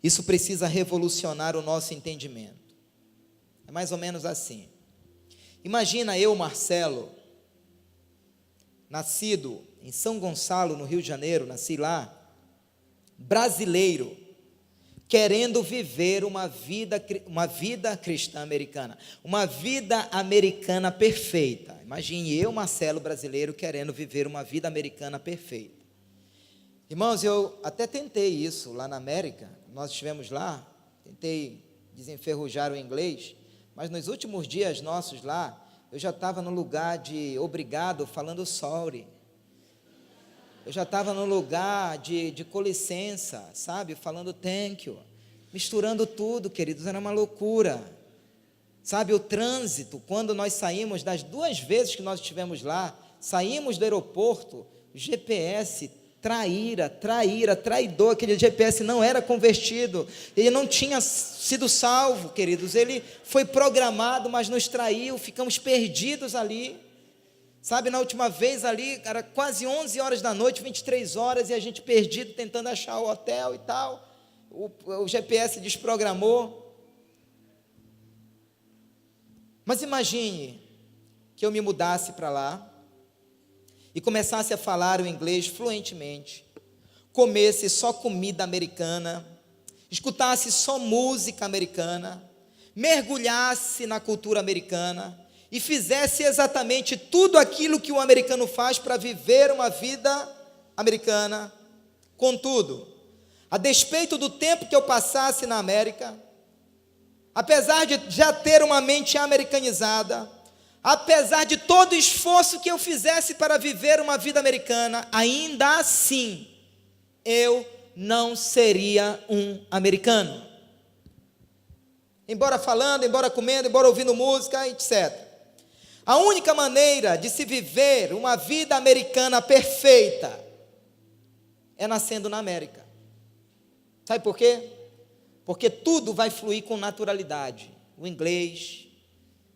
Isso precisa revolucionar o nosso entendimento. É mais ou menos assim. Imagina eu, Marcelo, nascido em São Gonçalo, no Rio de Janeiro, nasci lá, brasileiro, querendo viver uma vida cristã americana, uma vida americana perfeita. Imagine eu, Marcelo, brasileiro, querendo viver uma vida americana perfeita. Irmãos, eu até tentei isso lá na América, nós estivemos lá, tentei desenferrujar o inglês, mas nos últimos dias nossos lá, eu já estava no lugar de obrigado falando sorry. Eu já estava no lugar de com licença, sabe? Falando thank you. Misturando tudo, queridos, era uma loucura. Sabe, o trânsito, quando nós saímos, das 2 vezes que nós estivemos lá, saímos do aeroporto, GPS, traidor, aquele GPS não era convertido, ele não tinha sido salvo, queridos, ele foi programado, mas nos traiu, ficamos perdidos ali. Sabe, na última vez ali, era quase 11 horas da noite, 23 horas, e a gente perdido, tentando achar o hotel e tal, o GPS desprogramou. Mas imagine que eu me mudasse para lá, e começasse a falar o inglês fluentemente, comesse só comida americana, escutasse só música americana, mergulhasse na cultura americana, e fizesse exatamente tudo aquilo que o americano faz para viver uma vida americana. Contudo, a despeito do tempo que eu passasse na América, apesar de já ter uma mente americanizada, apesar de todo o esforço que eu fizesse para viver uma vida americana, ainda assim, eu não seria um americano. Embora falando, embora comendo, embora ouvindo música, etc. A única maneira de se viver uma vida americana perfeita é nascendo na América. Sabe por quê? Porque tudo vai fluir com naturalidade. O inglês,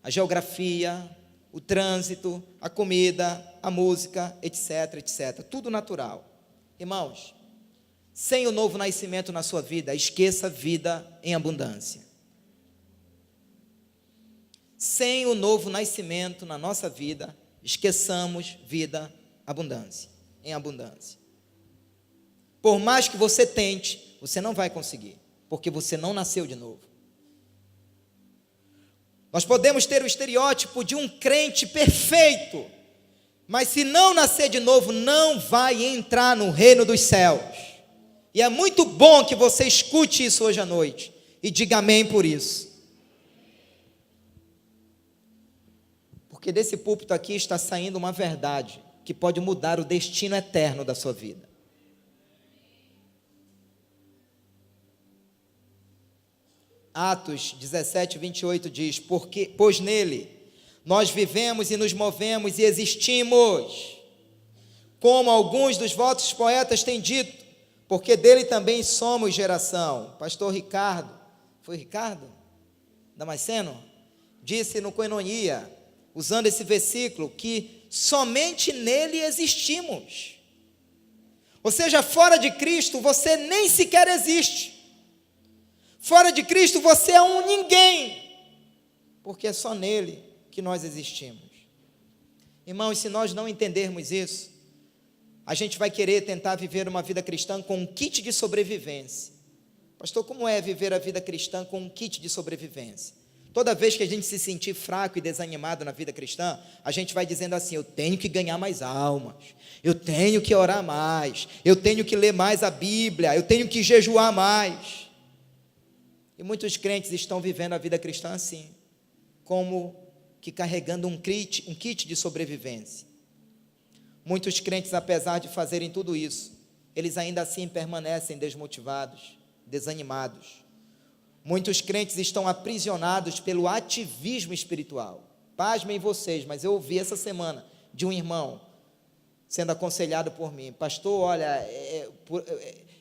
a geografia, o trânsito, a comida, a música, etc, etc. Tudo natural. Irmãos, sem o novo nascimento na sua vida, esqueça vida em abundância. Sem o novo nascimento na nossa vida, esqueçamos vida em abundância. Por mais que você tente, você não vai conseguir, porque você não nasceu de novo. Nós podemos ter o estereótipo de um crente perfeito, mas se não nascer de novo, não vai entrar no reino dos céus. E é muito bom que você escute isso hoje à noite e diga amém por isso. Porque desse púlpito aqui está saindo uma verdade que pode mudar o destino eterno da sua vida. Atos 17, 28 diz: pois nele nós vivemos e nos movemos e existimos, como alguns dos vossos poetas têm dito, porque dele também somos geração. Pastor Ricardo, foi Ricardo Damasceno? Disse no Coinonia, usando esse versículo, que somente nele existimos. Ou seja, fora de Cristo você nem sequer existe. Fora de Cristo você é um ninguém, porque é só nele que nós existimos. Irmãos, se nós não entendermos isso, a gente vai querer tentar viver uma vida cristã com um kit de sobrevivência. Pastor, como é viver a vida cristã com um kit de sobrevivência? Toda vez que a gente se sentir fraco e desanimado na vida cristã, a gente vai dizendo assim: eu tenho que ganhar mais almas, eu tenho que orar mais, eu tenho que ler mais a Bíblia, eu tenho que jejuar mais. E muitos crentes estão vivendo a vida cristã assim, como que carregando um kit de sobrevivência. Muitos crentes, apesar de fazerem tudo isso, eles ainda assim permanecem desmotivados, desanimados. Muitos crentes estão aprisionados pelo ativismo espiritual. Pasmem vocês, mas eu ouvi essa semana de um irmão sendo aconselhado por mim: pastor, olha,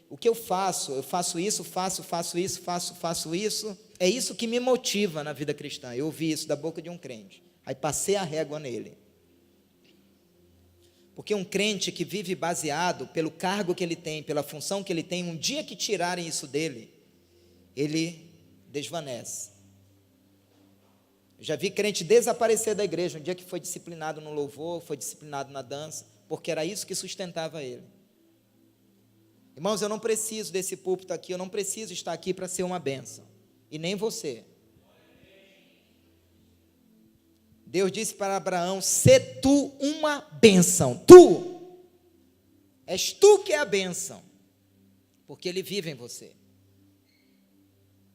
o que eu faço isso, faço isso, é isso que me motiva na vida cristã. Eu ouvi isso da boca de um crente, aí passei a régua nele. Porque um crente que vive baseado pelo cargo que ele tem, pela função que ele tem, um dia que tirarem isso dele, ele desvanece. Eu já vi crente desaparecer da igreja um dia que foi disciplinado no louvor, foi disciplinado na dança, porque era isso que sustentava ele. Irmãos, eu não preciso desse púlpito aqui, eu não preciso estar aqui para ser uma bênção, e nem você. Deus disse para Abraão: sê tu uma bênção, és tu que é a bênção, porque ele vive em você.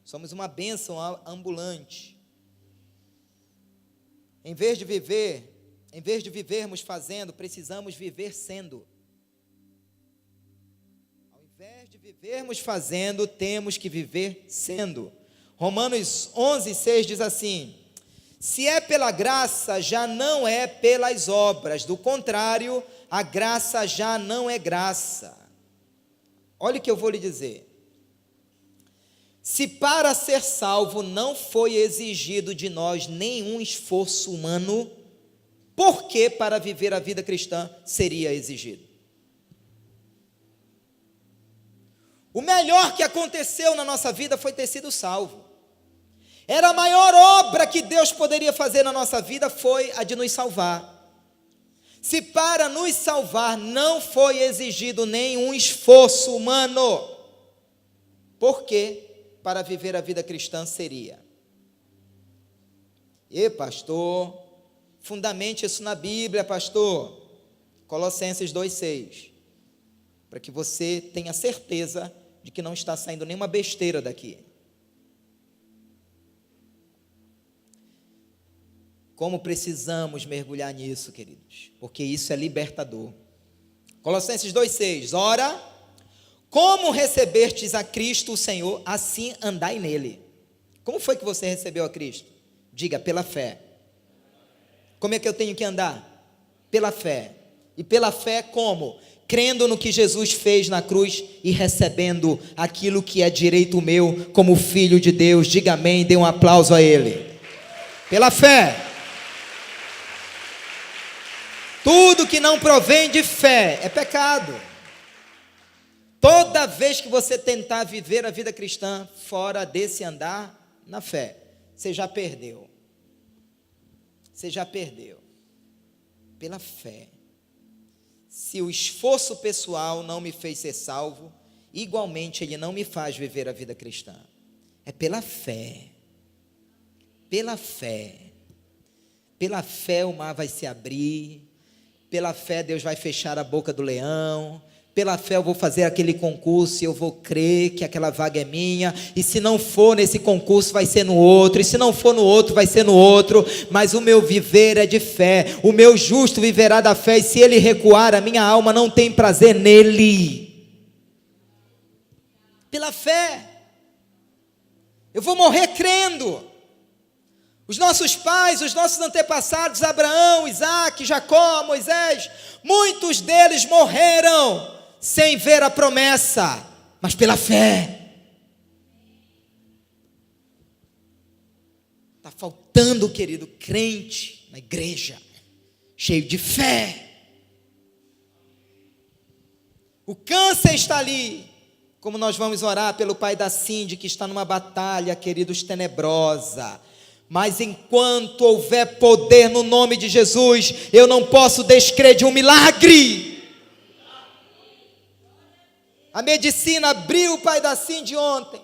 Somos uma bênção ambulante. Em vez de vivermos fazendo, precisamos viver sendo. Ao invés de vivermos fazendo, temos que viver sendo. Romanos 11, 6 diz assim: se é pela graça, já não é pelas obras, do contrário, a graça já não é graça. Olha o que eu vou lhe dizer. Se para ser salvo não foi exigido de nós nenhum esforço humano, por que para viver a vida cristã seria exigido? O melhor que aconteceu na nossa vida foi ter sido salvo. Era a maior obra que Deus poderia fazer na nossa vida, foi a de nos salvar. Se para nos salvar não foi exigido nenhum esforço humano, por que para viver a vida cristã seria? Pastor, fundamente isso na Bíblia, pastor. Colossenses 2,6, para que você tenha certeza de que não está saindo nenhuma besteira daqui. Como precisamos mergulhar nisso, queridos, porque isso é libertador. Colossenses 2,6, ora, como recebestes a Cristo o Senhor, assim andai nele. Como foi que você recebeu a Cristo? Diga, pela fé. Como é que eu tenho que andar? Pela fé. E pela fé como? Crendo no que Jesus fez na cruz e recebendo aquilo que é direito meu como filho de Deus. Diga amém, dê um aplauso a Ele. Pela fé. Tudo que não provém de fé é pecado. Toda vez que você tentar viver a vida cristã fora desse andar na fé, você já perdeu. Você já perdeu. Pela fé. Se o esforço pessoal não me fez ser salvo, igualmente ele não me faz viver a vida cristã. É pela fé. Pela fé. Pela fé o mar vai se abrir. Pela fé Deus vai fechar a boca do leão. Pela fé eu vou fazer aquele concurso e eu vou crer que aquela vaga é minha. E se não for nesse concurso vai ser no outro. E se não for no outro vai ser no outro. Mas o meu viver é de fé. O meu justo viverá da fé. E se ele recuar, a minha alma não tem prazer nele. Pela fé. Eu vou morrer crendo. Os nossos pais, os nossos antepassados, Abraão, Isaque, Jacó, Moisés, muitos deles morreram sem ver a promessa, mas pela fé. Está faltando, querido, crente na igreja, cheio de fé. O câncer está ali, como nós vamos orar pelo pai da Cindy, que está numa batalha, queridos, tenebrosa. Mas enquanto houver poder no nome de Jesus, eu não posso descrer de um milagre. A medicina abriu o pai da Cindy ontem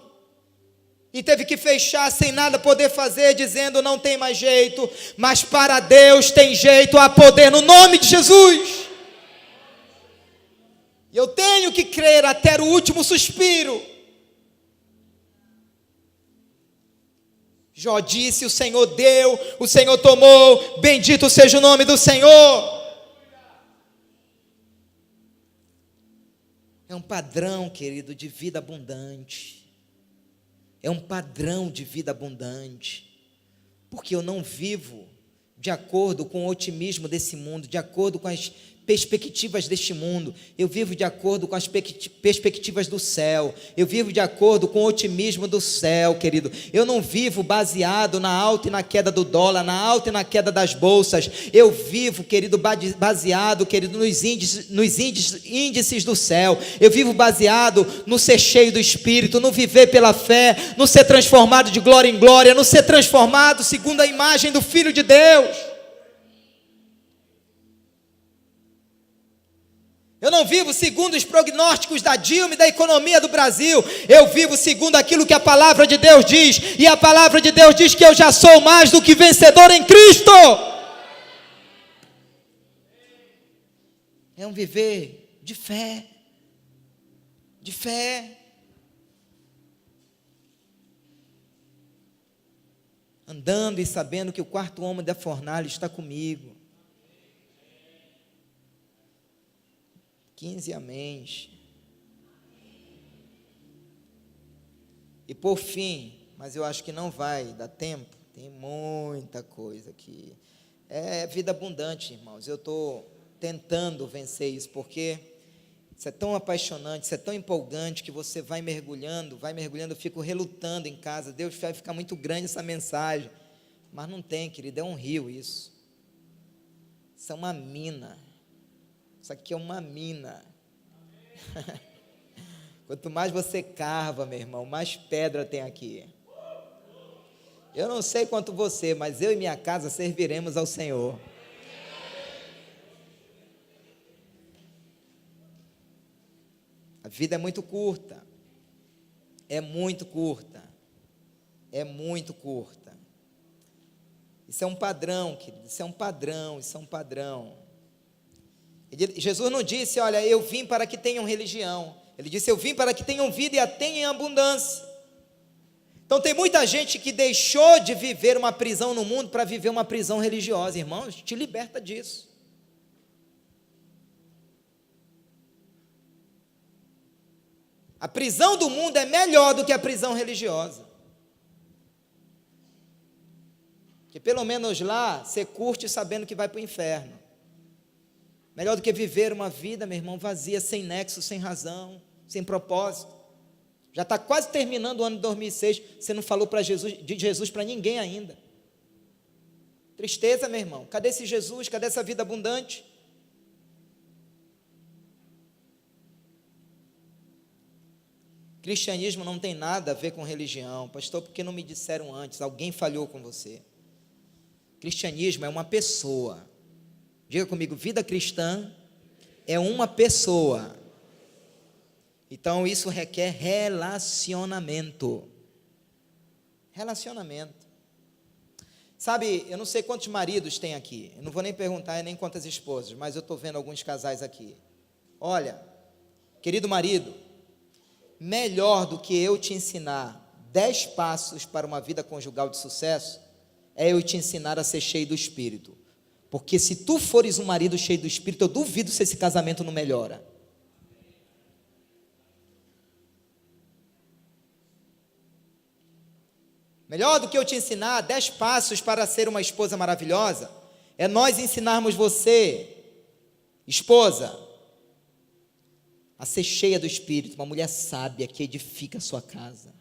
e teve que fechar sem nada poder fazer, dizendo não tem mais jeito. Mas para Deus tem jeito, há poder no nome de Jesus. E eu tenho que crer até o último suspiro. Jó disse, o Senhor deu, o Senhor tomou, bendito seja o nome do Senhor. É um padrão, querido, de vida abundante. É um padrão de vida abundante. Porque eu não vivo de acordo com o otimismo desse mundo, de acordo com as perspectivas deste mundo. Eu vivo de acordo com as perspectivas do céu. Eu vivo de acordo com o otimismo do céu, querido. Eu não vivo baseado na alta e na queda do dólar, na alta e na queda das bolsas. Eu vivo, querido, baseado, querido, nos índices do céu. Eu vivo baseado no ser cheio do Espírito, no viver pela fé, no ser transformado de glória em glória, no ser transformado segundo a imagem do Filho de Deus. Eu não vivo segundo os prognósticos da Dilma e da economia do Brasil. Eu vivo segundo aquilo que a palavra de Deus diz. E a palavra de Deus diz que eu já sou mais do que vencedor em Cristo. É um viver de fé. De fé. Andando e sabendo que o quarto homem da fornalha está comigo. 15 améns. E por fim, mas eu acho que não vai dar tempo, tem muita coisa aqui. É vida abundante, irmãos. Eu estou tentando vencer isso, porque isso é tão apaixonante, isso é tão empolgante, que você vai mergulhando, eu fico relutando em casa. Deus, vai ficar muito grande essa mensagem. Mas não tem, querido, é um rio isso. Isso é uma mina. Isso aqui é uma mina. Quanto mais você carva, meu irmão, mais pedra tem aqui. Eu não sei quanto você, mas eu e minha casa serviremos ao Senhor. A vida é muito curta. É muito curta. É muito curta. Isso é um padrão, querido. Isso é um padrão, isso é um padrão. Jesus não disse, olha, eu vim para que tenham religião. Ele disse, eu vim para que tenham vida e a tenham em abundância. Então tem muita gente que deixou de viver uma prisão no mundo para viver uma prisão religiosa. Irmãos, te liberta disso. A prisão do mundo é melhor do que a prisão religiosa. Porque pelo menos lá você curte sabendo que vai para o inferno. Melhor do que viver uma vida, meu irmão, vazia, sem nexo, sem razão, sem propósito. Já está quase terminando o ano de 2006, você não falou de Jesus para ninguém ainda. Tristeza, meu irmão. Cadê esse Jesus? Cadê essa vida abundante? Cristianismo não tem nada a ver com religião. Pastor, por que não me disseram antes? Alguém falhou com você. Cristianismo é uma pessoa. Diga comigo, vida cristã é uma pessoa. Então isso requer relacionamento. Relacionamento. Sabe, eu não sei quantos maridos tem aqui. Eu não vou nem perguntar nem quantas esposas, mas eu estou vendo alguns casais aqui. Olha, querido marido, melhor do que eu te ensinar 10 passos para uma vida conjugal de sucesso, é eu te ensinar a ser cheio do Espírito. Porque se tu fores um marido cheio do Espírito, eu duvido se esse casamento não melhora. Melhor do que eu te ensinar 10 passos para ser uma esposa maravilhosa, é nós ensinarmos você, esposa, a ser cheia do Espírito, uma mulher sábia que edifica a sua casa.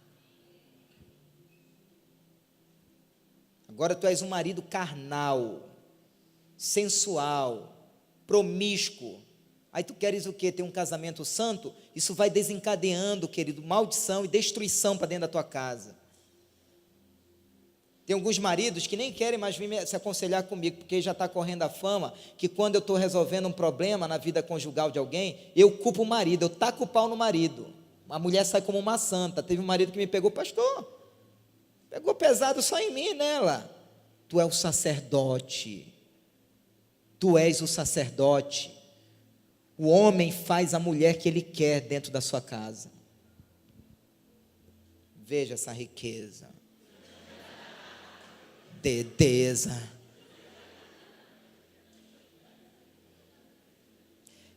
Agora tu és um marido carnal, sensual, promíscuo. Aí tu queres o quê? Ter um casamento santo? Isso vai desencadeando, querido, maldição e destruição para dentro da tua casa. Tem alguns maridos que nem querem mais vir se aconselhar comigo, porque já está correndo a fama que quando eu estou resolvendo um problema na vida conjugal de alguém, eu culpo o marido, eu taco o pau no marido. A mulher sai como uma santa. Teve um marido que me pegou, pastor, pegou pesado só em mim, nela. Tu é o sacerdote. Tu és o sacerdote. O homem faz a mulher que ele quer dentro da sua casa. Veja essa riqueza. Dedeza.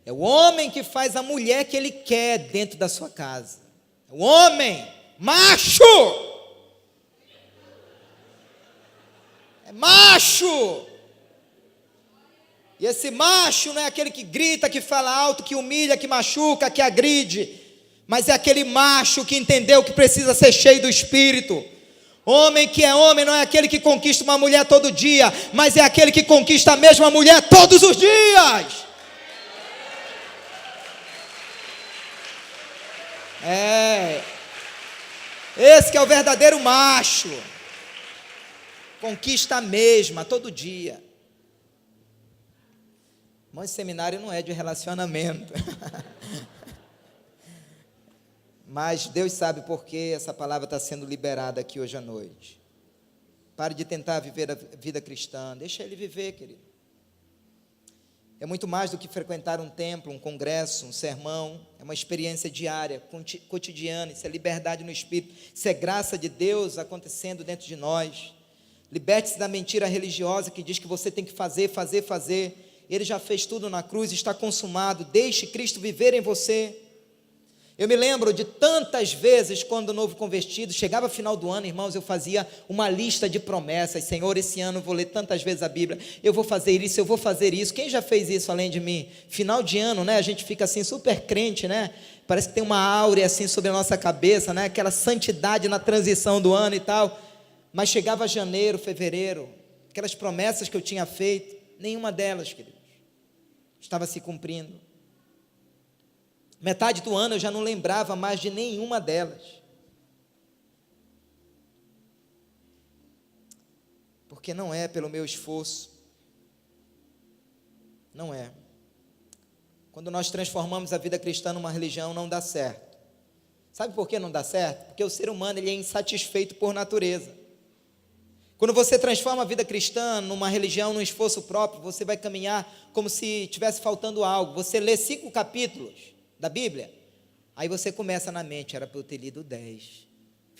É o homem que faz a mulher que ele quer dentro da sua casa. É o homem, macho. É macho. E esse macho não é aquele que grita, que fala alto, que humilha, que machuca, que agride. Mas é aquele macho que entendeu que precisa ser cheio do Espírito. Homem que é homem não é aquele que conquista uma mulher todo dia, mas é aquele que conquista a mesma mulher todos os dias. Esse que é o verdadeiro macho. Conquista a mesma todo dia. Mas seminário não é de relacionamento. Mas Deus sabe por que essa palavra está sendo liberada aqui hoje à noite. Pare de tentar viver a vida cristã. Deixa ele viver, querido. É muito mais do que frequentar um templo, um congresso, um sermão. É uma experiência diária, cotidiana. Isso é liberdade no Espírito. Isso é graça de Deus acontecendo dentro de nós. Liberte-se da mentira religiosa que diz que você tem que fazer. Ele já fez tudo na cruz, está consumado. Deixe Cristo viver em você. Eu me lembro de tantas vezes, quando novo convertido, chegava final do ano, irmãos, eu fazia uma lista de promessas. Senhor, esse ano eu vou ler tantas vezes a Bíblia, eu vou fazer isso, eu vou fazer isso. Quem já fez isso além de mim? Final de ano, né? A gente fica assim super crente, né? Parece que tem uma áurea assim sobre a nossa cabeça, né? Aquela santidade na transição do ano e tal. Mas chegava janeiro, fevereiro, aquelas promessas que eu tinha feito, nenhuma delas, queridos, estava se cumprindo. Metade do ano eu já não lembrava mais de nenhuma delas. Porque não é pelo meu esforço. Não é. Quando nós transformamos a vida cristã numa religião, não dá certo. Sabe por que não dá certo? Porque o ser humano ele é insatisfeito por natureza. Quando você transforma a vida cristã numa religião, num esforço próprio, você vai caminhar como se estivesse faltando algo. Você lê 5 capítulos da Bíblia, aí você começa na mente, era para eu ter lido 10,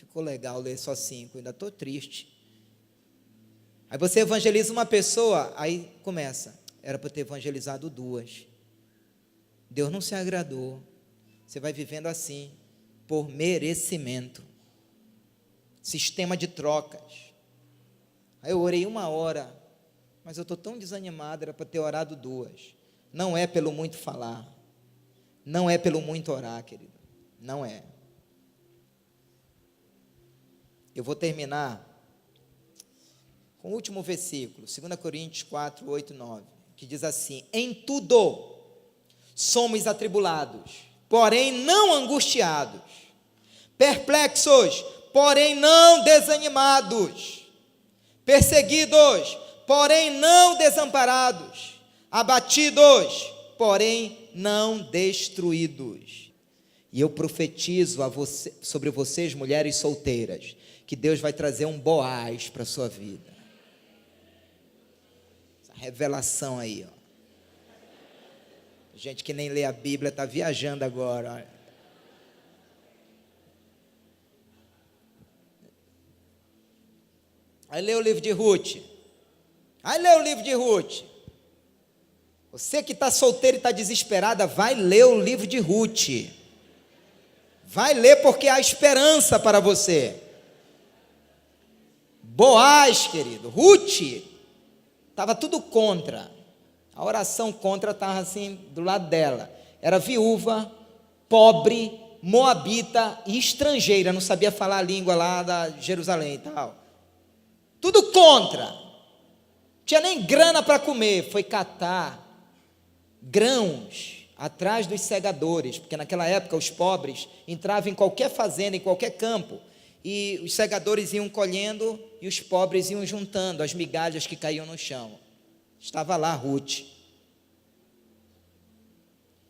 ficou legal ler só 5, ainda estou triste. Aí você evangeliza uma pessoa, aí começa, era para ter evangelizado 2. Deus não se agradou. Você vai vivendo assim, por merecimento. Sistema de trocas. Aí eu orei 1 hora, mas eu estou tão desanimado, era para ter orado 2. Não é pelo muito falar, não é pelo muito orar, querido, não é. Eu vou terminar com o último versículo, 2 Coríntios 4, 8, 9, que diz assim: em tudo somos atribulados, porém não angustiados, perplexos, porém não desanimados, perseguidos, porém não desamparados, abatidos, porém não destruídos. E eu profetizo sobre vocês, mulheres solteiras, que Deus vai trazer um Boaz para a sua vida. Essa revelação aí, ó. Gente que nem lê a Bíblia está viajando agora. Aí lê o livro de Ruth. Você que está solteiro e está desesperada, vai ler o livro de Ruth. Vai ler porque há esperança para você. Boaz, querido, Ruth, estava tudo contra. A oração contra estava assim do lado dela. Era viúva, pobre, moabita e estrangeira, não sabia falar a língua lá da Jerusalém e tal. Tudo contra. Não tinha nem grana para comer. Foi catar grãos atrás dos segadores, porque naquela época os pobres entravam em qualquer fazenda, em qualquer campo, e os segadores iam colhendo e os pobres iam juntando as migalhas que caíam no chão. Estava lá Ruth,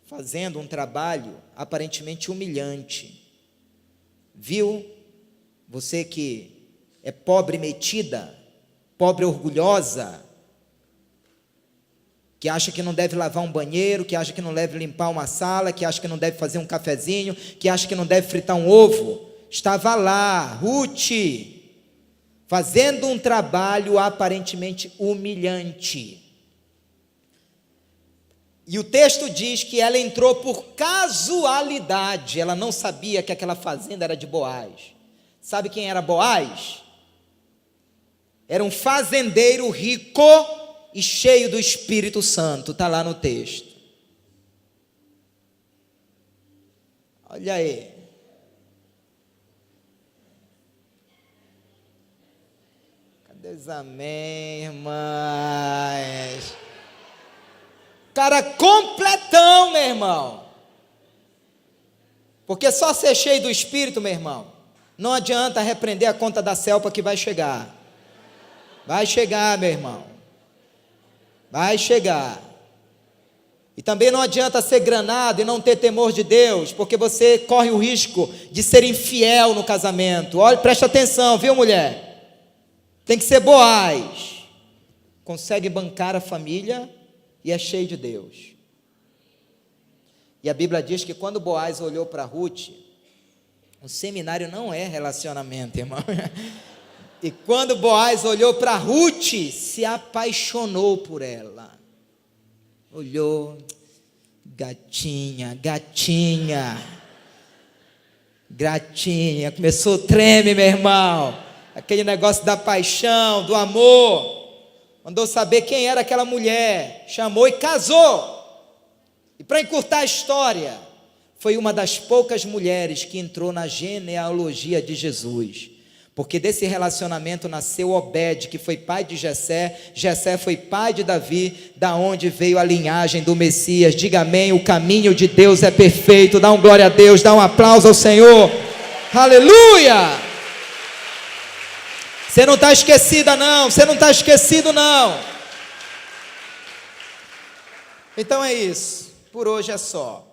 fazendo um trabalho aparentemente humilhante. Viu? Você que é pobre metida, pobre orgulhosa, que acha que não deve lavar um banheiro, que acha que não deve limpar uma sala, que acha que não deve fazer um cafezinho, que acha que não deve fritar um ovo. Estava lá, Ruth, fazendo um trabalho aparentemente humilhante. E o texto diz que ela entrou por casualidade, ela não sabia que aquela fazenda era de Boaz. Sabe quem era Boaz? Era um fazendeiro rico e cheio do Espírito Santo, está lá no texto. Olha aí. Cadê os amém, irmãs? Cara completão, meu irmão. Porque só ser cheio do Espírito, meu irmão, não adianta repreender a conta da selpa que vai chegar. Vai chegar, meu irmão. Vai chegar. E também não adianta ser granado e não ter temor de Deus, porque você corre o risco de ser infiel no casamento. Olha, presta atenção, viu, mulher? Tem que ser Boaz. Consegue bancar a família e é cheio de Deus. E a Bíblia diz que quando Boaz olhou para Ruth, o seminário não é relacionamento, irmão. E quando Boaz olhou para Ruth, se apaixonou por ela. Olhou, gatinha, começou a tremer, meu irmão. Aquele negócio da paixão, do amor. Mandou saber quem era aquela mulher, chamou e casou. E para encurtar a história, foi uma das poucas mulheres que entrou na genealogia de Jesus. Porque desse relacionamento nasceu Obed, que foi pai de Jessé, Jessé foi pai de Davi, da onde veio a linhagem do Messias. Diga amém, o caminho de Deus é perfeito. Dá um glória a Deus, dá um aplauso ao Senhor. Aleluia! Você não está esquecida não, você não está esquecido não. Então é isso, por hoje é só.